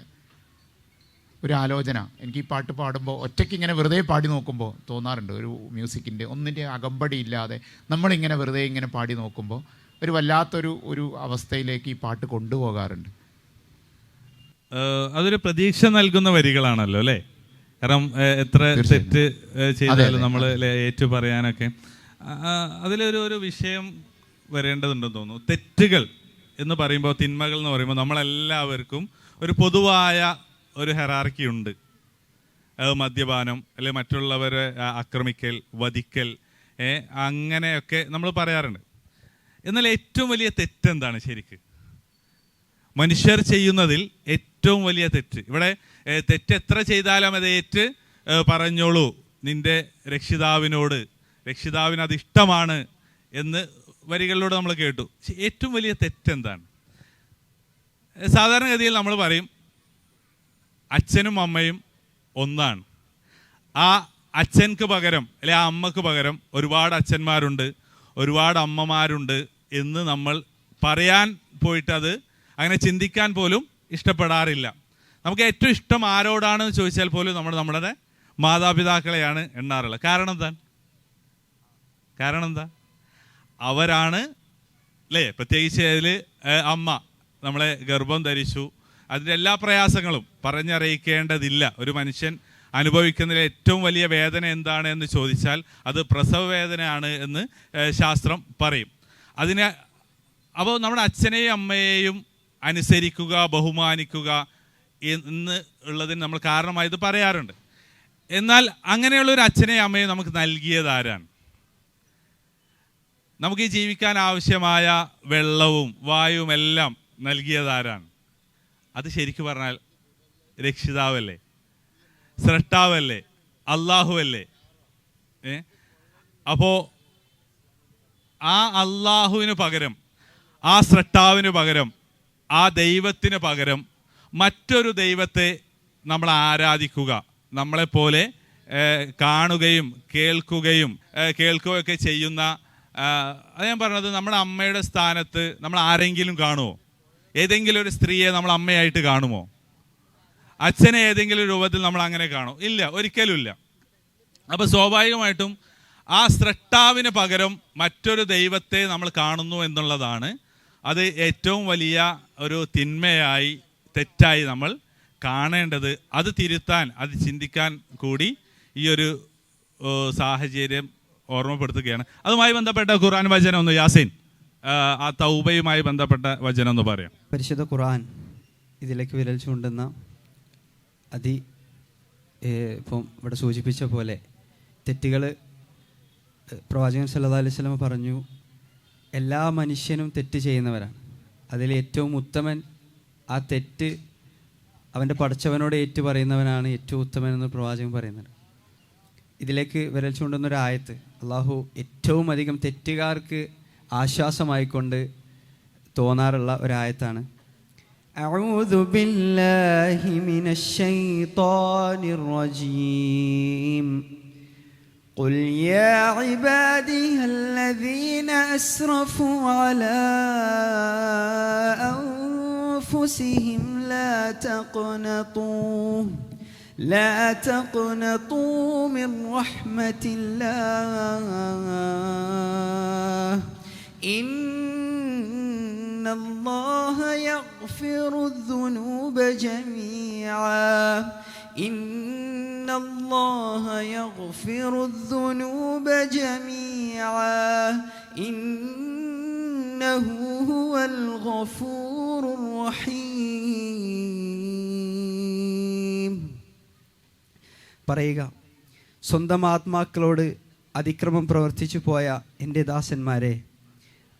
ഒരു ആലോചന എനിക്ക് ഈ പാട്ട് പാടുമ്പോൾ ഒറ്റയ്ക്ക് ഇങ്ങനെ വെറുതെ പാടി നോക്കുമ്പോൾ തോന്നാറുണ്ട്. ഒരു മ്യൂസിക്കിൻ്റെ ഒന്നിൻ്റെ അകമ്പടി ഇല്ലാതെ നമ്മളിങ്ങനെ വെറുതെ ഇങ്ങനെ പാടി നോക്കുമ്പോൾ ഒരു വല്ലാത്തൊരു അവസ്ഥയിലേക്ക് ഈ പാട്ട് കൊണ്ടുപോകാറുണ്ട്. അതൊരു പ്രതീക്ഷ നൽകുന്ന വരികളാണല്ലോ അല്ലേ? കാരണം എത്ര തെറ്റ് ചെയ്താലും നമ്മൾ ഏറ്റു പറയാനൊക്കെ അതിലൊരു വിഷയം വരേണ്ടതുണ്ടെന്ന് തോന്നുന്നു. തെറ്റുകൾ എന്ന് പറയുമ്പോൾ, തിന്മകൾ എന്ന് പറയുമ്പോൾ നമ്മളെല്ലാവർക്കും ഒരു പൊതുവായ ഒരു ഹെറാർക്കി ഉണ്ട്. മദ്യപാനം, അല്ലെങ്കിൽ മറ്റുള്ളവരെ ആക്രമിക്കൽ, വധിക്കൽ, അങ്ങനെയൊക്കെ നമ്മൾ പറയാറുണ്ട്. എന്നാൽ ഏറ്റവും വലിയ തെറ്റെന്താണ് ശരിക്ക്? മനുഷ്യർ ചെയ്യുന്നതിൽ ഏറ്റവും വലിയ തെറ്റ്, ഇവിടെ തെറ്റ് എത്ര ചെയ്താലും അത് ഏറ്റ് പറഞ്ഞോളൂ നിന്റെ രക്ഷിതാവിനോട്, രക്ഷിതാവിന് അത് ഇഷ്ടമാണ് എന്ന് വരികളിലൂടെ നമ്മൾ കേട്ടു. ഏറ്റവും വലിയ തെറ്റെന്താണ്? സാധാരണഗതിയിൽ നമ്മൾ പറയും അച്ഛനും അമ്മയും ഒന്നാണ്. ആ അച്ഛൻക്ക് പകരം അല്ലെ ആ അമ്മക്ക് പകരം ഒരുപാട് അച്ഛന്മാരുണ്ട്, ഒരുപാട് അമ്മമാരുണ്ട് എന്ന് നമ്മൾ പറയാൻ പോയിട്ട് അത് അങ്ങനെ ചിന്തിക്കാൻ പോലും ഇഷ്ടപ്പെടാറില്ല. നമുക്ക് ഏറ്റവും ഇഷ്ടം ആരോടാണെന്ന് ചോദിച്ചാൽ പോലും നമ്മൾ നമ്മുടെ മാതാപിതാക്കളെയാണ് എണ്ണാറുള്ളത്. കാരണം എന്താ? അവരാണ് അല്ലേ, പ്രത്യേകിച്ച് അതിൽ അമ്മ നമ്മളെ ഗർഭം ധരിച്ചു. അതിൻ്റെ എല്ലാ പ്രയാസങ്ങളും പറഞ്ഞറിയിക്കേണ്ടതില്ല. ഒരു മനുഷ്യൻ അനുഭവിക്കുന്നതിൽ ഏറ്റവും വലിയ വേദന എന്താണ് എന്ന് ചോദിച്ചാൽ അത് പ്രസവ വേദനയാണ് എന്ന് ശാസ്ത്രം പറയും. അപ്പോൾ നമ്മുടെ അച്ഛനെയും അമ്മയെയും അനുസരിക്കുക, ബഹുമാനിക്കുക എന്ന് ഉള്ളതിന് നമ്മൾ കാരണമായത് പറയാറുണ്ട്. എന്നാൽ അങ്ങനെയുള്ള ഒരു അച്ഛനെയും അമ്മയും നമുക്ക് നൽകിയത് ആരാണ്? നമുക്ക് ഈ ജീവിക്കാൻ ആവശ്യമായ വെള്ളവും വായുവും എല്ലാം നൽകിയത് ആരാണ്? അത് ശരിക്കും പറഞ്ഞാൽ രക്ഷിതാവല്ലേ, സ്രഷ്ടാവല്ലേ, അള്ളാഹുവല്ലേ. അപ്പോൾ ആ അള്ളാഹുവിന് പകരം, ആ സ്രഷ്ടാവിന് പകരം, ആ ദൈവത്തിന് പകരം മറ്റൊരു ദൈവത്തെ നമ്മൾ ആരാധിക്കുക, നമ്മളെപ്പോലെ കാണുകയും കേൾക്കുകയൊക്കെ ചെയ്യുന്ന, അത് ഞാൻ പറഞ്ഞത്, നമ്മുടെ അമ്മയുടെ സ്ഥാനത്ത് നമ്മൾ ആരെങ്കിലും കാണുമോ? ഏതെങ്കിലും ഒരു സ്ത്രീയെ നമ്മൾ അമ്മയായിട്ട് കാണുമോ? അച്ഛനെ ഏതെങ്കിലും രൂപത്തിൽ നമ്മൾ അങ്ങനെ കാണുമോ? ഇല്ല, ഒരിക്കലും ഇല്ല. അപ്പോൾ സ്വാഭാവികമായിട്ടും ആ സ്രഷ്ടാവിന് പകരം മറ്റൊരു ദൈവത്തെ നമ്മൾ കാണുന്നു എന്നുള്ളതാണ് അത് ഏറ്റവും വലിയ ഒരു തിന്മയായി, തെറ്റായി നമ്മൾ കാണേണ്ടത്. അത് തിരുത്താൻ, അത് ചിന്തിക്കാൻ കൂടി ഈ ഒരു സാഹചര്യം ഓർമ്മപ്പെടുത്തുകയാണ്. അതുമായി ബന്ധപ്പെട്ട ഖുർആൻ വചനം ഒന്ന് യാസീൻ, ആ തൗബയുമായി ബന്ധപ്പെട്ട വചനം ഒന്ന് പറയാം. പരിശുദ്ധ ഖുർആൻ ഇതിലേക്ക് വിരൽ ചൂണ്ടുന്ന ഇപ്പം ഇവിടെ സൂചിപ്പിച്ച പോലെ തെറ്റുകൾ പ്രവാചകൻ സല്ലല്ലാഹു അലൈഹി വസല്ലം പറഞ്ഞു, എല്ലാ മനുഷ്യനും തെറ്റ് ചെയ്യുന്നവരാണ്. അതിൽ ഏറ്റവും ഉത്തമൻ ആ തെറ്റ് അവൻ്റെ പടച്ചവനോട് ഏറ്റു പറയുന്നവനാണ് ഏറ്റവും ഉത്തമൻ എന്ന് പ്രവാചകൻ പറയുന്നുണ്ട്. ഇതിലേക്ക് വിരൽ ചൂണ്ടുന്നൊരു ആയത്ത് അള്ളാഹു ഏറ്റവും അധികം തെറ്റുകാർക്ക് ആശ്വാസമായിക്കൊണ്ട് തോന്നാറുള്ള ഒരായത്താണ്. أعوذ بالله من الشيطان الرجيم قل يا عبادي الذين أسرفوا على أنفسهم لا تقنطوا من رحمة الله إن الله يغفر الذنوب جميعا إن الله يغفر الذنوب جميعا إنه هو الغفور الرحيم. പറയുക, സ്വന്തം ആത്മാക്കളോട് അതിക്രമം പ്രവർത്തിച്ചു പോയ എൻ്റെ ദാസന്മാരെ,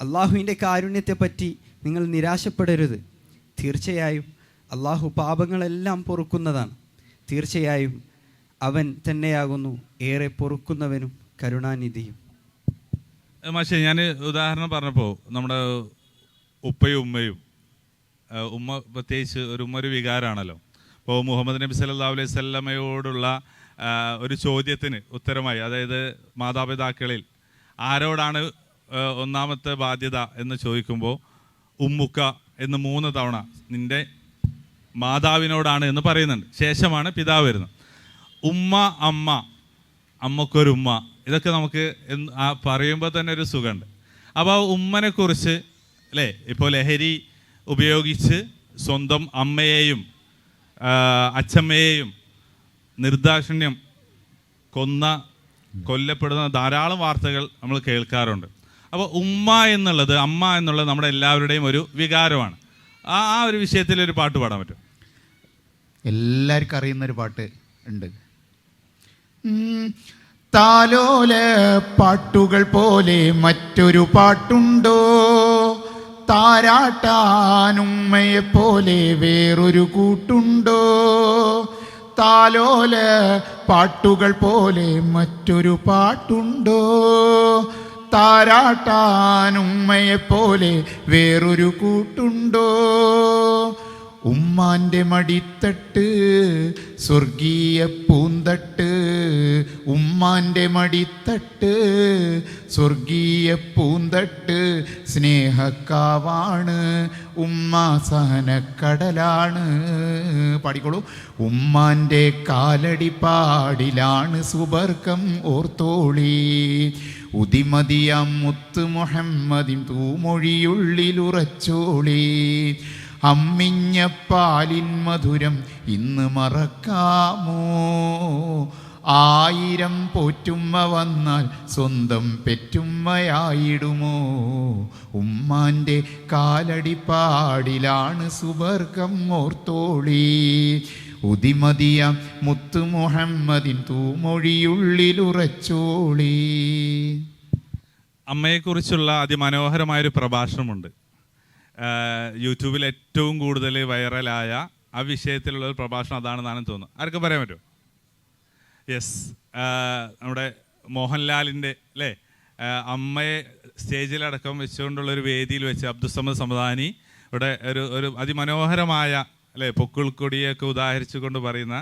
അള്ളാഹുവിൻ്റെ കാരുണ്യത്തെപ്പറ്റി നിങ്ങൾ നിരാശപ്പെടരുത്. തീർച്ചയായും അള്ളാഹു പാപങ്ങളെല്ലാം പൊറുക്കുന്നതാണ്. തീർച്ചയായും അവൻ തന്നെയാകുന്നു ഏറെ പൊറുക്കുന്നവനും കരുണാനിധിയും. മാഷേ, ഞാൻ ഉദാഹരണം പറഞ്ഞപ്പോൾ നമ്മുടെ ഉപ്പയും ഉമ്മയും, ഉമ്മ പ്രത്യേകിച്ച് ഒരു വികാരമാണല്ലോ. അപ്പോൾ മുഹമ്മദ് നബി സല്ലല്ലാഹു അലൈഹി വസല്ലമയോടുള്ള ഒരു ചോദ്യത്തിന് ഉത്തരമായി, അതായത് മാതാപിതാക്കളിൽ ആരോടാണ് ഒന്നാമത്തെ ബാധ്യത എന്ന് ചോദിക്കുമ്പോൾ ഉമ്മുക്ക എന്ന് 3 തവണ നിൻ്റെ മാതാവിനോടാണ് എന്ന് പറയുന്നുണ്ട്. ശേഷമാണ് പിതാവ് വരുന്നത്. ഉമ്മ, അമ്മ, അമ്മക്കൊരുമ്മ, ഇതൊക്കെ നമുക്ക് പറയുമ്പോൾ തന്നെ ഒരു സുഖമുണ്ട്. അപ്പോൾ ഉമ്മനെക്കുറിച്ച് അല്ലേ, ഇപ്പോൾ ലഹരി ഉപയോഗിച്ച് സ്വന്തം അമ്മയെയും അച്ഛമ്മയെയും നിർദാക്ഷിണ്യം കൊല്ലപ്പെടുന്ന ധാരാളം വാർത്തകൾ നമ്മൾ കേൾക്കാറുണ്ട്. അപ്പോൾ ഉമ്മ എന്നുള്ളത്, അമ്മ എന്നുള്ളത് നമ്മുടെ എല്ലാവരുടെയും ഒരു വികാരമാണ്. ആ ഒരു വിഷയത്തിൽ ഒരു പാട്ട് പാടാൻ പറ്റും? എല്ലാവർക്കും അറിയുന്നൊരു പാട്ട് ഉണ്ട്. താലോല പാട്ടുകൾ പോലെ മറ്റൊരു പാട്ടുണ്ടോ, താരാട്ടാനുമ്മയെ പോലെ വേറൊരു കൂട്ടുണ്ടോ. താലോല പാട്ടുകൾ പോലെ മറ്റൊരു പാട്ടുണ്ടോ, താരാട്ടാനുമ്മയെ പോലെ വേറൊരു കൂട്ടുണ്ടോ. ഉമ്മാൻ്റെ മടിത്തട്ട് സ്വർഗീയ പൂന്തട്ട്, ഉമ്മാൻ്റെ മടിത്തട്ട് സ്വർഗീയ പൂന്തട്ട്. സ്നേഹക്കാവാണ് ഉമ്മ, സഹനക്കടലാണ്. പാടിക്കോളൂ. ഉമ്മാൻ്റെ കാലടി പാടിലാണ് സുബർക്കം ഓർത്തോളി, ഉദിമതിയാം മുത്ത് മുഹമ്മദിൻ തൂമൊഴിയുള്ളിലുറച്ചോളി. അമ്മിഞ്ഞ പാലിൻ മധുരം ഇന്ന് മറക്കാമോ, 1000 പോറ്റുമ്മ വന്നാൽ സ്വന്തം പെറ്റുമ്മയായിടുമോ. ഉമ്മാൻ്റെ കാലടി പാടിലാണ് സുബർക്കം ഓർത്തോളി, ഉദിമതിയ മുത്ത് മുഹമ്മദിൻ തൂമൊഴിയുള്ളിലുറച്ചോളി. അമ്മയെക്കുറിച്ചുള്ള അതിമനോഹരമായൊരു പ്രഭാഷണമുണ്ട്. യൂട്യൂബിൽ ഏറ്റവും കൂടുതൽ വൈറലായ ആ വിഷയത്തിലുള്ള ഒരു പ്രഭാഷണം അതാണെന്നാണ് തോന്നുന്നത്. ആർക്കും പറയാൻ പറ്റുമോ? യെസ്, നമ്മുടെ മോഹൻലാലിൻ്റെ അല്ലേ, അമ്മയെ സ്റ്റേജിലടക്കം വെച്ചുകൊണ്ടുള്ളൊരു വേദിയിൽ വെച്ച് അബ്ദുസ്സമദ് സമദാനി ഇവിടെ ഒരു അതിമനോഹരമായ അല്ലേ പൊക്കിൾക്കൊടിയൊക്കെ ഉദാഹരിച്ചുകൊണ്ട് പറയുന്ന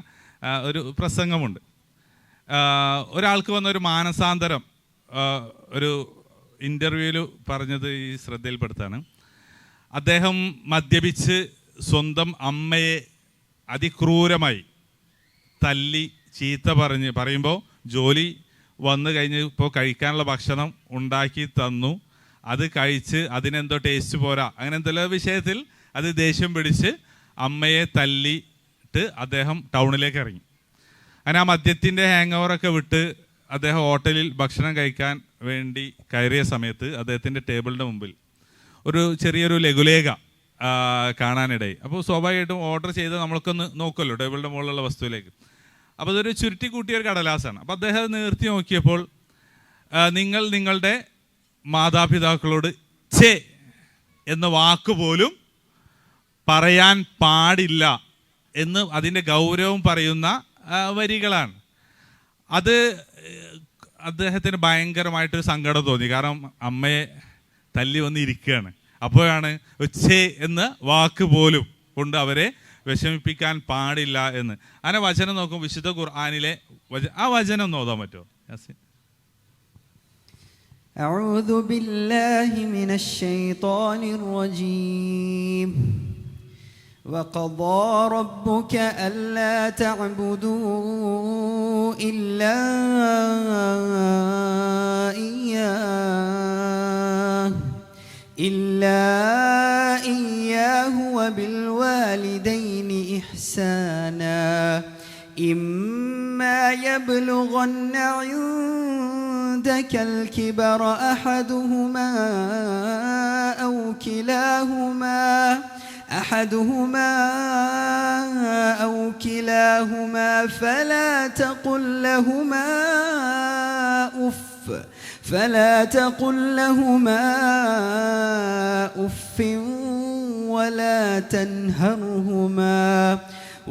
ഒരു പ്രസംഗമുണ്ട്. ഒരാൾക്ക് വന്നൊരു മാനസാന്തരം ഒരു ഇൻ്റർവ്യൂവിൽ പറഞ്ഞത് ഈ ശ്രദ്ധയിൽപ്പെടുത്താണ്. അദ്ദേഹം മദ്യപിച്ച് സ്വന്തം അമ്മയെ അതിക്രൂരമായി തല്ലി ചീത്ത പറയുമ്പോൾ ജോലി വന്നു കഴിഞ്ഞ് ഇപ്പോൾ കഴിക്കാനുള്ള ഭക്ഷണം ഉണ്ടാക്കി തന്നു, അത് കഴിച്ച് അതിനെന്തോ ടേസ്റ്റ് പോരാ, അങ്ങനെ എന്തെല്ലാം വിഷയത്തിൽ അത് ദേഷ്യം പിടിച്ച് അമ്മയെ തല്ലിയിട്ട് അദ്ദേഹം ടൗണിലേക്ക് ഇറങ്ങി. അങ്ങനെ ആ മദ്യത്തിൻ്റെ ഹാങ് ഓവറൊക്കെ വിട്ട് അദ്ദേഹം ഹോട്ടലിൽ ഭക്ഷണം കഴിക്കാൻ വേണ്ടി കയറിയ സമയത്ത് അദ്ദേഹത്തിൻ്റെ ടേബിളിൻ്റെ മുമ്പിൽ ഒരു ചെറിയൊരു ലഘുലേഖ കാണാനിടയായി. അപ്പോൾ സ്വാഭാവികമായിട്ടും ഓർഡർ ചെയ്ത് നമ്മൾക്കൊന്ന് നോക്കുമല്ലോ ടേബിളിൻ്റെ മുകളിലുള്ള വസ്തുവിലേക്ക്. അപ്പോൾ അതൊരു ചുരുട്ടി കൂട്ടിയൊരു കടലാസാണ്. അപ്പോൾ അദ്ദേഹം നിർത്തി നോക്കിയപ്പോൾ നിങ്ങൾ നിങ്ങളുടെ മാതാപിതാക്കളോട് ഛേ എന്ന വാക്ക് പോലും പറയാൻ പാടില്ല എന്ന് അതിൻ്റെ ഗൗരവം പറയുന്ന വരികളാണ്. അത് അദ്ദേഹത്തിന് ഭയങ്കരമായിട്ടൊരു സങ്കടം തോന്നി. കാരണം അമ്മയെ തല്ലി വന്നിരിക്കുകയാണ്. അപ്പോഴാണ് ഛേ എന്ന വാക്ക് പോലും കൊണ്ട് അവരെ വിഷമിപ്പിക്കാൻ പാടില്ല എന്ന്. അങ്ങനെ വചനം നോക്കും, വിശുദ്ധ ഖുർആനിലെ ആ വചനം ഒന്ന് ഓതാൻ പറ്റുമോ? أعوذ بالله من الشيطان الرجيم. وقضى ربك ألا تعبدوا إلا إياه وبالوالدين إحسانا إما يبلغن عندك الكبر أحدهما أو كلاهما فلا تقل لهما أف ولا تنهرهما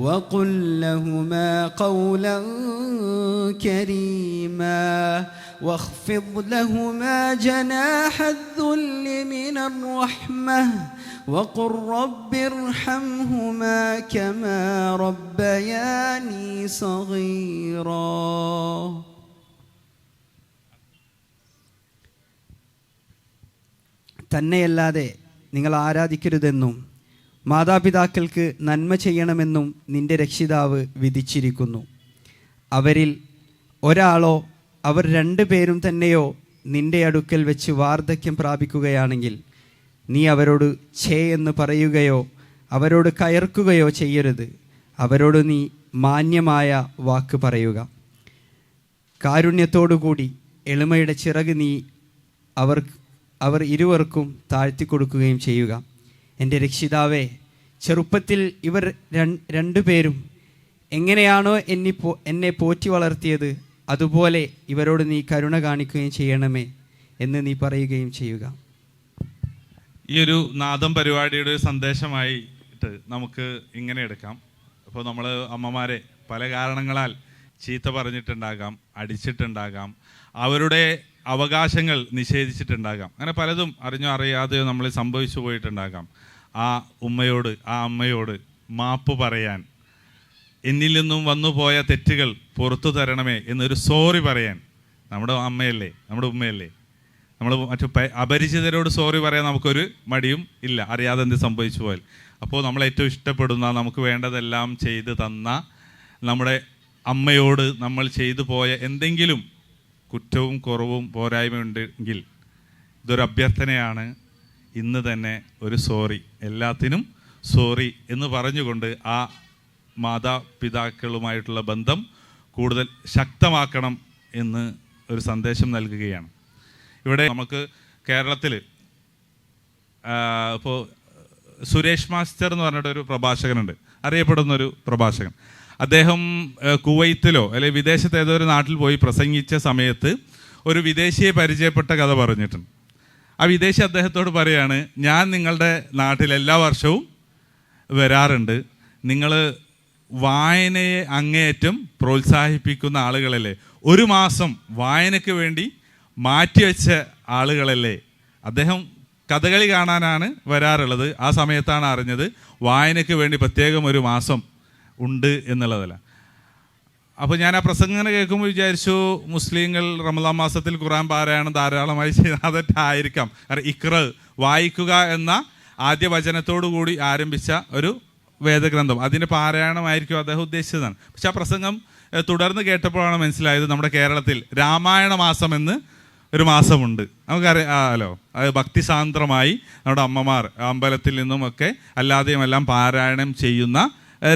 وقل لهما قولا كريما واخفض لهما جناح الذل من الرحمة وقل رب ارحمهما كما ربياني صغيرا. തന്നെയല്ലാതെ നിങ്ങൾ ആരാധിക്കരുതെന്നും മാതാപിതാക്കൾക്ക് നന്മ ചെയ്യണമെന്നും നിന്റെ രക്ഷിതാവ് വിധിച്ചിരിക്കുന്നു. അവരിൽ ഒരാളോ അവർ 2 പേരും തന്നെയോ നിന്റെ അടുക്കൽ വെച്ച് വാർദ്ധക്യം പ്രാപിക്കുകയാണെങ്കിൽ നീ അവരോട് ഛേ എന്ന് പറയുകയോ അവരോട് കയർക്കുകയോ ചെയ്യരുത്. അവരോട് നീ മാന്യമായ വാക്ക് പറയുക. കാരുണ്യത്തോടുകൂടി എളിമയുടെ ചിറക് നീ അവർ ഇരുവർക്കും താഴ്ത്തിക്കൊടുക്കുകയും ചെയ്യുക. എൻ്റെ രക്ഷിതാവേ, ചെറുപ്പത്തിൽ ഇവർ രണ്ടുപേരും എങ്ങനെയാണോ എന്നെ പോറ്റി വളർത്തിയത് അതുപോലെ ഇവരോട് നീ കരുണ കാണിക്കുകയും ചെയ്യണമേ എന്ന് നീ പറയുകയും ചെയ്യുക. ഈ ഒരു നാദം പരിപാടിയുടെ ഒരു സന്ദേശമായിട്ട് നമുക്ക് ഇങ്ങനെ എടുക്കാം. അപ്പോൾ നമ്മൾ അമ്മമാരെ പല കാരണങ്ങളാൽ ചീത്ത പറഞ്ഞിട്ടുണ്ടാകാം, അടിച്ചിട്ടുണ്ടാകാം, അവരുടെ അവകാശങ്ങൾ നിഷേധിച്ചിട്ടുണ്ടാകാം, അങ്ങനെ പലതും അറിഞ്ഞോ അറിയാതെയോ നമ്മൾ സംഭവിച്ചു പോയിട്ടുണ്ടാകാം. ആ ഉമ്മയോട്, ആ അമ്മയോട് മാപ്പ് പറയാൻ, എന്നിൽ നിന്നും വന്നുപോയ തെറ്റുകൾ പുറത്തു തരണമേ എന്നൊരു സോറി പറയാൻ നമ്മുടെ അമ്മയല്ലേ, നമ്മുടെ ഉമ്മയല്ലേ. നമ്മൾ മറ്റു അപരിചിതരോട് സോറി പറയാൻ നമുക്കൊരു മടിയും ഇല്ല, അറിയാതെ എന്ത് സംഭവിച്ചു പോയാൽ. അപ്പോൾ നമ്മളേറ്റവും ഇഷ്ടപ്പെടുന്ന, നമുക്ക് വേണ്ടതെല്ലാം ചെയ്തു തന്ന നമ്മുടെ അമ്മയോട് നമ്മൾ ചെയ്തു പോയ എന്തെങ്കിലും കുറ്റവും കുറവും പോരായ്മയുണ്ടെങ്കിൽ ഇതൊരു അഭ്യർത്ഥനയാണ്. ഇന്ന് തന്നെ ഒരു സോറി, എല്ലാത്തിനും സോറി എന്ന് പറഞ്ഞുകൊണ്ട് ആ മാതാപിതാക്കളുമായിട്ടുള്ള ബന്ധം കൂടുതൽ ശക്തമാക്കണം എന്ന് ഒരു സന്ദേശം നൽകുകയാണ്. ഇവിടെ നമുക്ക് കേരളത്തിൽ ഇപ്പോൾ സുരേഷ് മാസ്റ്റർ എന്ന് പറഞ്ഞിട്ടൊരു പ്രഭാഷകനുണ്ട്, അറിയപ്പെടുന്നൊരു പ്രഭാഷകൻ. അദ്ദേഹം കുവൈത്തിലോ അല്ലെങ്കിൽ വിദേശത്ത് ഏതോ ഒരു നാട്ടിൽ പോയി പ്രസംഗിച്ച സമയത്ത് ഒരു വിദേശിയെ പരിചയപ്പെട്ട കഥ പറഞ്ഞിട്ടുണ്ട്. ആ വിദേശി അദ്ദേഹത്തോട് പറയാണ്, ഞാൻ നിങ്ങളുടെ നാട്ടിൽ എല്ലാ വർഷവും വരാറുണ്ട്, നിങ്ങൾ വായനയെ അങ്ങേയറ്റം പ്രോത്സാഹിപ്പിക്കുന്ന ആളുകളല്ലേ, ഒരു മാസം വായനയ്ക്ക് വേണ്ടി മാറ്റിവെച്ച ആളുകളല്ലേ. അദ്ദേഹം കഥകളി കാണാനാണ് വരാറുള്ളത്, ആ സമയത്താണ് അറിഞ്ഞത് വായനയ്ക്ക് വേണ്ടി പ്രത്യേകം ഒരു മാസം ഉണ്ട് എന്നുള്ളതല്ല. അപ്പോൾ ഞാൻ ആ പ്രസംഗം കേൾക്കുമ്പോൾ വിചാരിച്ചു, മുസ്ലിങ്ങൾ റമദാൻ മാസത്തിൽ ഖുർആൻ പാരായണം ധാരാളമായി ചെയ്തായിരിക്കാം. കാരണം ഇഖ്റ, വായിക്കുക എന്ന ആദ്യ വചനത്തോടു കൂടി ആരംഭിച്ച ഒരു വേദഗ്രന്ഥം, അതിൻ്റെ പാരായണമായിരിക്കും അദ്ദേഹം ഉദ്ദേശിച്ചതാണ്. പക്ഷെ ആ പ്രസംഗം തുടർന്ന് കേട്ടപ്പോഴാണ് മനസ്സിലായത് നമ്മുടെ കേരളത്തിൽ രാമായണ മാസം എന്ന് ഒരു മാസമുണ്ട്. നമുക്കറിയാമല്ലോ, അത് ഭക്തിസാന്ദ്രമായി നമ്മുടെ അമ്മമാർ അമ്പലത്തിൽ നിന്നുമൊക്കെ അല്ലാതെയും എല്ലാം പാരായണം ചെയ്യുന്ന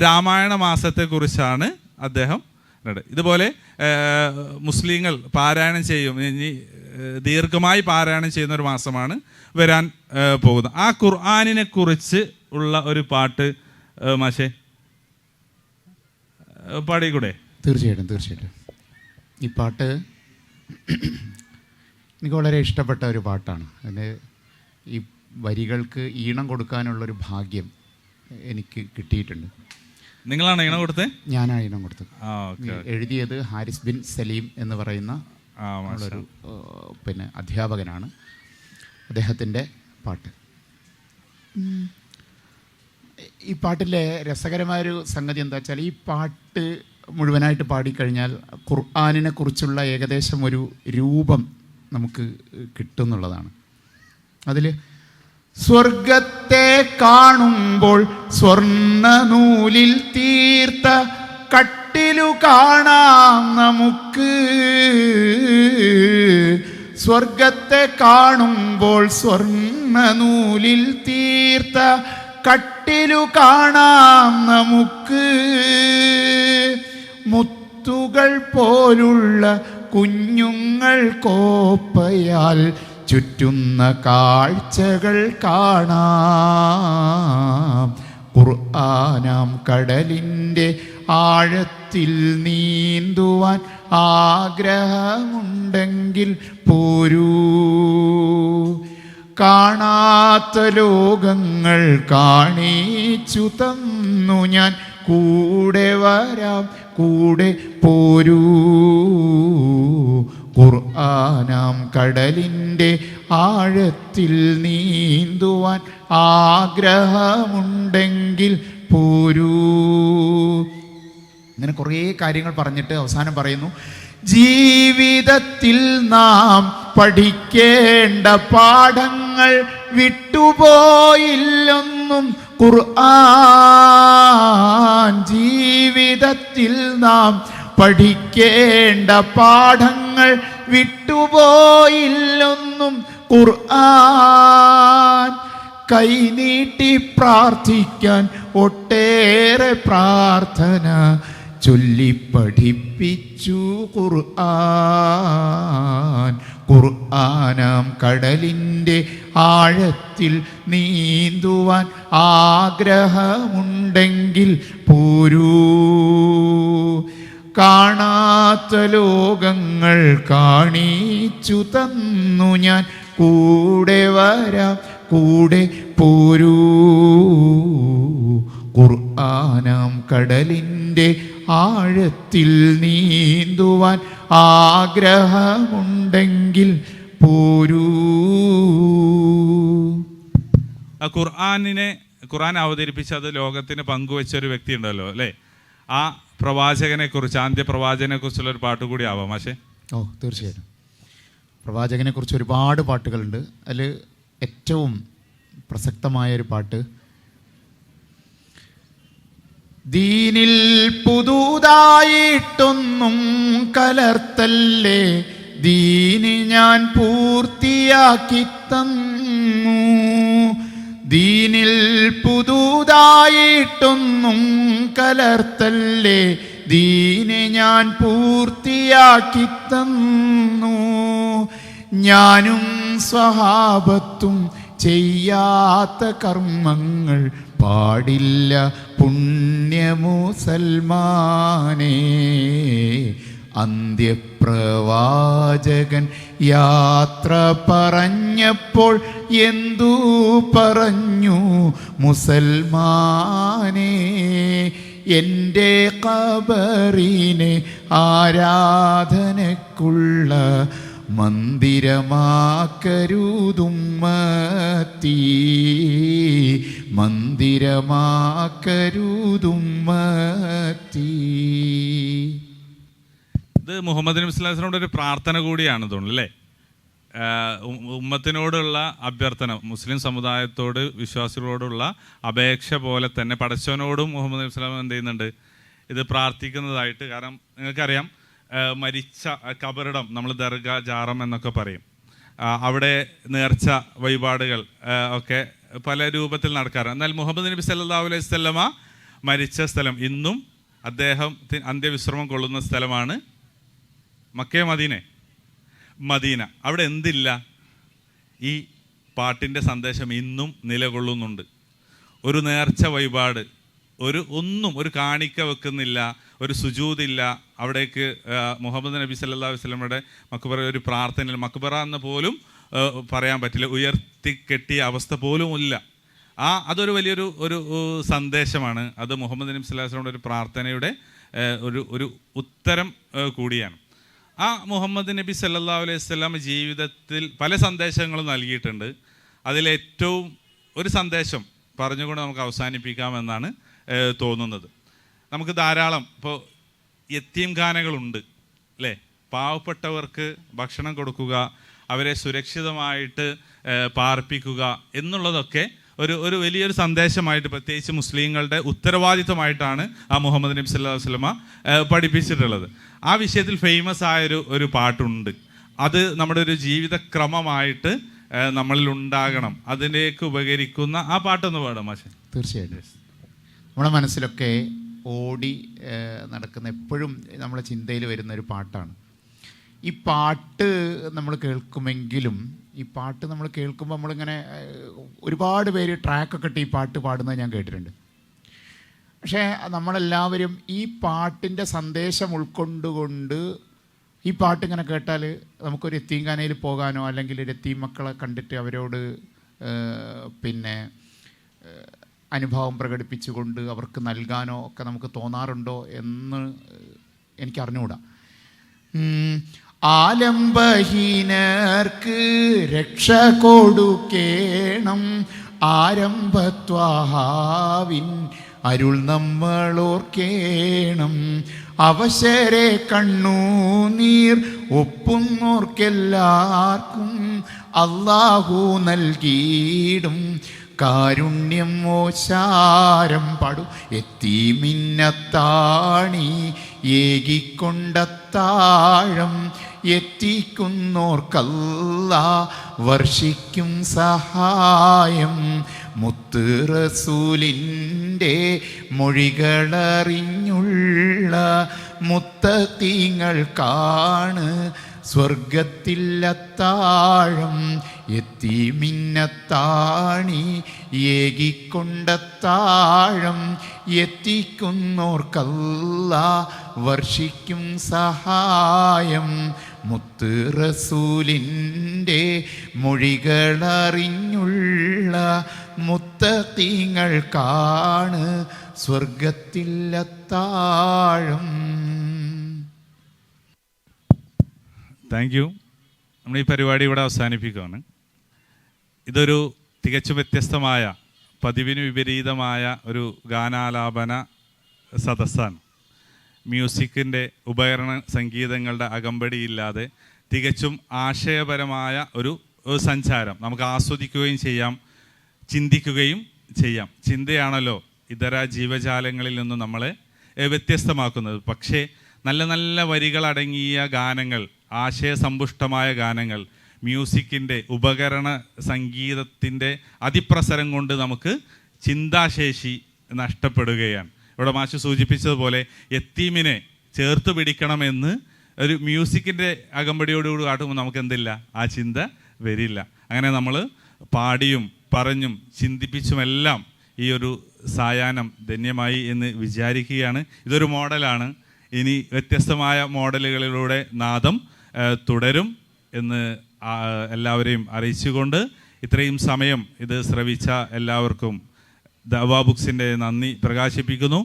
രാമായണ മാസത്തെക്കുറിച്ചാണ് അദ്ദേഹം. ഇതുപോലെ മുസ്ലിങ്ങൾ പാരായണം ചെയ്യും, ഇനി ദീർഘമായി പാരായണം ചെയ്യുന്ന ഒരു മാസമാണ് വരാൻ പോകുന്നത്. ആ ഖുർആനിനെ കുറിച്ച് ഉള്ള ഒരു പാട്ട് മാഷേ പാടിക്കൂടെ? തീർച്ചയായിട്ടും. ഈ പാട്ട് എനിക്ക് വളരെ ഇഷ്ടപ്പെട്ട ഒരു പാട്ടാണ്. അതിന് ഈ വരികൾക്ക് ഈണം കൊടുക്കാനുള്ളൊരു ഭാഗ്യം എനിക്ക് കിട്ടിയിട്ടുണ്ട്. നിങ്ങളാണ് ഈണം കൊടുത്തത്? ഞാനാണ് ഈണം കൊടുത്തത്. എഴുതിയത് ഹാരിസ് ബിൻ സലീം എന്ന് പറയുന്ന ഒരു അധ്യാപകനാണ്. അദ്ദേഹത്തിൻ്റെ പാട്ട്. ഈ പാട്ടിലെ രസകരമായൊരു സംഗതി എന്താ വെച്ചാൽ, ഈ പാട്ട് മുഴുവനായിട്ട് പാടിക്കഴിഞ്ഞാൽ ഖുർആനിനെ കുറിച്ചുള്ള ഏകദേശം ഒരു രൂപം നമുക്ക് കിട്ടുന്നുള്ളതാണ്. അതിൽ സ്വർഗത്തെ കാണുമ്പോൾ സ്വർണ്ണ നൂലിൽ തീർത്ത കട്ടിലു കാണാം നമുക്ക്, സ്വർഗത്തെ കാണുമ്പോൾ സ്വർണ്ണ നൂലിൽ തീർത്ത കട്ടിലു കാണാം നമുക്ക്, മുത്തുകൾ പോലുള്ള കുഞ്ഞുങ്ങൾ കോപ്പയാൽ ചുറ്റുന്ന കാഴ്ചകൾ കാണാം. ഖുർആനാം കടലിൻ്റെ ആഴത്തിൽ നീന്തുവാൻ ആഗ്രഹമുണ്ടെങ്കിൽ പോരൂ, കാണാത്ത ലോകങ്ങൾ കാണിച്ചു തന്നു ഞാൻ, കൂടെ വരാം കൂടെ പോരൂ. ഖുർആനാം കടലിൻ്റെ ആഴത്തിൽ നീന്തുവാൻ ആഗ്രഹമുണ്ടെങ്കിൽ പോരൂ. ഇങ്ങനെ കുറേ കാര്യങ്ങൾ പറഞ്ഞിട്ട് അവസാനം പറയുന്നു, ജീവിതത്തിൽ നാം പഠിക്കേണ്ട പാഠങ്ങൾ വിട്ടുപോയില്ലൊന്നും ഖുർആൻ. ജീവിതത്തിൽ നാം പഠിക്കേണ്ട പാഠങ്ങൾ വിട്ടുപോയില്ലൊന്നും ഖുർആൻ. കൈനീട്ടി പ്രാർത്ഥിക്കാൻ ഒട്ടേറെ പ്രാർത്ഥന ചൊല്ലിപ്പഠിപ്പിച്ചു ഖുർആനാം കടലിൻ്റെ ആഴത്തിൽ നീന്തുവാൻ ആഗ്രഹമുണ്ടെങ്കിൽ പോരൂ. കാണാത്ത ലോകങ്ങൾ കാണിച്ചു തന്നു ഞാൻ, കൂടെ വരാം കൂടെ പോരൂ. ഖുർആനാം കടലിൻ്റെ ആഴത്തിൽ നീന്തുവാൻ ആഗ്രഹമുണ്ടെങ്കിൽ പോരൂ. ഖുർആൻ അവതരിപ്പിച്ച് അത് ലോകത്തിന് പങ്കുവെച്ച ഒരു വ്യക്തി ഉണ്ടല്ലോ അല്ലേ, ആ പ്രവാചകനെ കുറിച്ച്, അന്ത്യപ്രവാചകനെ കുറിച്ചുള്ള ഒരു പാട്ട് കൂടി ആവാം മാഷേ. ഓ തീർച്ചയായിട്ടും. പ്രവാചകനെ കുറിച്ച് ഒരുപാട് പാട്ടുകളുണ്ട്. അതിൽ ഏറ്റവും പ്രസക്തമായൊരു പാട്ട്, ദീനിൽ പുതുതായിട്ടൊന്നും കലർത്തല്ലേ, ദീന് ഞാൻ പൂർത്തിയാക്കി തന്നു. ദീനിൽ പുതുതായിട്ടൊന്നും കലർത്തല്ലേ, ദീന് ഞാൻ പൂർത്തിയാക്കി തന്നു. ഞാനും സ്വഹാബത്തും ചെയ്യാത്ത കർമ്മങ്ങൾ പാടില്ല പുണ്യമുസൽമാനേ. അന്ത്യപ്രവാചകൻ യാത്ര പറഞ്ഞപ്പോൾ എന്തു പറഞ്ഞു മുസൽമാനേ, എൻ്റെ ഖബറിനെ ആരാധനക്കുള്ള മന്ദിരമാക്കരുതുമ്മത്തി, മന്ദിരമാക്കരുതുമ്മത്തി. ഇത് മുഹമ്മദ് നബി സ്വല്ലല്ലാഹു അലൈഹി വസല്ലമയുടെ ഒരു പ്രാർത്ഥന കൂടിയാണ് തോന്നുന്നു അല്ലേ. ഉമ്മത്തിനോടുള്ള അഭ്യർത്ഥന, മുസ്ലിം സമുദായത്തോട്, വിശ്വാസികളോടുള്ള അപേക്ഷ പോലെ തന്നെ പടച്ചവനോടും മുഹമ്മദ് നബി സ്വല്ലല്ലാഹു അലൈഹി വസല്ലം എന്ത് ചെയ്യുന്നുണ്ട്, ഇത് പ്രാർത്ഥിക്കുന്നതായിട്ട്. കാരണം നിങ്ങൾക്കറിയാം, മരിച്ച കബറിടം നമ്മൾ ദർഗ, ജാറം എന്നൊക്കെ പറയും. അവിടെ നേർച്ച വഴിപാടുകൾ ഒക്കെ പല രൂപത്തിൽ നടക്കാറുണ്ട്. എന്നാൽ മുഹമ്മദ് നബി സല്ലല്ലാഹു അലൈഹി വസല്ലമ മരിച്ച സ്ഥലം, ഇന്നും അദ്ദേഹം അന്ത്യവിശ്രമം കൊള്ളുന്ന സ്ഥലമാണ് മക്കയെ മദീന. അവിടെ എന്തില്ല, ഈ പാട്ടിൻ്റെ സന്ദേശം ഇന്നും നിലകൊള്ളുന്നുണ്ട്. ഒരു നേർച്ച വഴിപാട്, ഒരു കാണിക്ക വെക്കുന്നില്ല, ഒരു സുജൂദില്ല. അവിടേക്ക് മുഹമ്മദ് നബി സല്ലല്ലാഹു അലൈഹി വസല്ലമയുടെ മക്ബറ ഒരു പ്രാർത്ഥന, മക്ബറ എന്ന് പോലും പറയാൻ പറ്റില്ല, ഉയർത്തിക്കെട്ടിയ അവസ്ഥ പോലും ഇല്ല. അതൊരു വലിയൊരു സന്ദേശമാണ്. അത് മുഹമ്മദ് നബി സല്ലല്ലാഹു അലൈഹി വസല്ലമയുടെ ഒരു പ്രാർത്ഥനയുടെ ഒരു ഉത്തരം കൂടിയാണ്. ആ മുഹമ്മദ് നബി സല്ലല്ലാഹു അലൈഹി വസല്ലം ജീവിതത്തിൽ പല സന്ദേശങ്ങളും നൽകിയിട്ടുണ്ട്. അതിലേറ്റവും ഒരു സന്ദേശം പറഞ്ഞുകൊണ്ട് നമുക്ക് അവസാനിപ്പിക്കാമെന്നാണ് തോന്നുന്നത്. നമുക്ക് ധാരാളം ഇപ്പോൾ യത്തീംഖാനകളുണ്ട് അല്ലേ. പാവപ്പെട്ടവർക്ക് ഭക്ഷണം കൊടുക്കുക, അവരെ സുരക്ഷിതമായിട്ട് പാർപ്പിക്കുക എന്നുള്ളതൊക്കെ ഒരു വലിയൊരു സന്ദേശമായിട്ട്, പ്രത്യേകിച്ച് മുസ്ലിങ്ങളുടെ ഉത്തരവാദിത്വമായിട്ടാണ് ആ മുഹമ്മദ് നബി സല്ലല്ലാഹു അലൈഹി വസല്ലമ പഠിപ്പിച്ചിട്ടുള്ളത്. ആ വിഷയത്തിൽ ഫേമസ് ആയൊരു പാട്ടുണ്ട്. അത് നമ്മുടെ ഒരു ജീവിതക്രമമായിട്ട് നമ്മളിൽ ഉണ്ടാകണം, അതിലേക്ക് ഉപകരിക്കുന്ന ആ പാട്ടൊന്ന് പാടാം മാഷെ. തീർച്ചയായിട്ടും. നമ്മുടെ മനസ്സിലൊക്കെ ഓടി നടക്കുന്ന, എപ്പോഴും നമ്മുടെ ചിന്തയിൽ വരുന്നൊരു പാട്ടാണ്. ഈ പാട്ട് നമ്മൾ കേൾക്കുമ്പോൾ നമ്മളിങ്ങനെ ഒരുപാട് പേര് ട്രാക്കൊക്കെ ഇട്ട് ഈ പാട്ട് പാടുന്നത് ഞാൻ കേട്ടിട്ടുണ്ട്. പക്ഷേ നമ്മളെല്ലാവരും ഈ പാട്ടിൻ്റെ സന്ദേശം ഉൾക്കൊണ്ടുകൊണ്ട് ഈ പാട്ടിങ്ങനെ കേട്ടാൽ നമുക്കൊരു യത്തീംഖാനയിൽ പോകാനോ അല്ലെങ്കിൽ ഒരു യത്തീം മക്കളെ കണ്ടിട്ട് അവരോട് അനുഭവം പ്രകടിപ്പിച്ചുകൊണ്ട് അവർക്ക് നൽകാനോ ഒക്കെ നമുക്ക് തോന്നാറുണ്ടോ എന്ന് എനിക്കറിഞ്ഞുകൂടാ. ആലംബഹീനർക്ക് രക്ഷ കൊടുക്കേണം, ആരംഭത്വാഹാവിൻ അരുൾ നമ്മളോർക്കേണം. അവശരെ കണ്ണുനീർ ഒപ്പുന്നോർക്കെല്ലാവർക്കും അല്ലാഹു നൽകിയിടും കാരുണ്യം ഓശാരം പാടും. എത്തീമിന്നത്താണി ഏകിക്കൊണ്ടത്താഴം എത്തിക്കുന്നോർക്കല്ലാ വർഷിക്കും സഹായം. മുത്ത് റസൂലിൻ്റെ മൊഴികളറിഞ്ഞുള്ള മുത്തഖീങ്ങൾക്കാണ് സ്വർഗത്തിലത്താഴം. എത്തി മിന്നത്താണി ഏകിക്കൊണ്ടത്താഴം എത്തിക്കുന്നോർക്കല്ലാ വർഷിക്കും സഹായം. മുത്ത് റസൂലിൻ്റെ മൊഴികളറിഞ്ഞുള്ള മുത്തഖീങ്ങൾക്കാണ് സ്വർഗത്തിലത്താഴം. Thank you. നമ്മൾ ഈ പരിപാടി ഇവിടെ അവസാനിപ്പിക്കുകയാണ്. ഇതൊരു തികച്ചും വ്യത്യസ്തമായ, പതിവിന് വിപരീതമായ ഒരു ഗാനാലാപന സദസ്സാണ്. മ്യൂസിക്കിൻ്റെ ഉപകരണ സംഗീതങ്ങളുടെ അകമ്പടിയില്ലാതെ തികച്ചും ആശയപരമായ ഒരു സഞ്ചാരം നമുക്ക് ആസ്വദിക്കുകയും ചെയ്യാം, ചിന്തിക്കുകയും ചെയ്യാം. ചിന്തയാണല്ലോ ഇതര ജീവജാലങ്ങളിൽ നിന്നും നമ്മളെ വ്യത്യസ്തമാക്കുന്നത്. പക്ഷേ നല്ല നല്ല വരികളടങ്ങിയ ഗാനങ്ങൾ, ആശയസമ്പുഷ്ടമായ ഗാനങ്ങൾ, മ്യൂസിക്കിൻ്റെ ഉപകരണ സംഗീതത്തിൻ്റെ അതിപ്രസരം കൊണ്ട് നമുക്ക് ചിന്താശേഷി നഷ്ടപ്പെടുകയാണ്. ഇവിടെ മാഷ് സൂചിപ്പിച്ചതുപോലെ യത്തീമിനെ ചേർത്ത് പിടിക്കണമെന്ന് ഒരു മ്യൂസിക്കിൻ്റെ അകമ്പടിയോടുകൂടി കാട്ടുമ്പോൾ നമുക്ക് എന്തില്ല, ആ ചിന്ത വരില്ല. അങ്ങനെ നമ്മൾ പാടിയും പറഞ്ഞും ചിന്തിപ്പിച്ചുമെല്ലാം ഈ ഒരു സായാഹ്നം ധന്യമായി എന്ന് വിചാരിക്കുകയാണ്. ഇതൊരു മോഡലാണ്. ഇനി വ്യത്യസ്തമായ മോഡലുകളിലൂടെ നാദം തുടരും എന്ന് എല്ലാവരെയും അറിയിച്ചുകൊണ്ട് ഇത്രയും സമയം ഇത് ശ്രവിച്ച എല്ലാവർക്കും ദഅ്വാ ബുക്സിൻ്റെ നന്ദി പ്രകാശിപ്പിക്കുന്നു.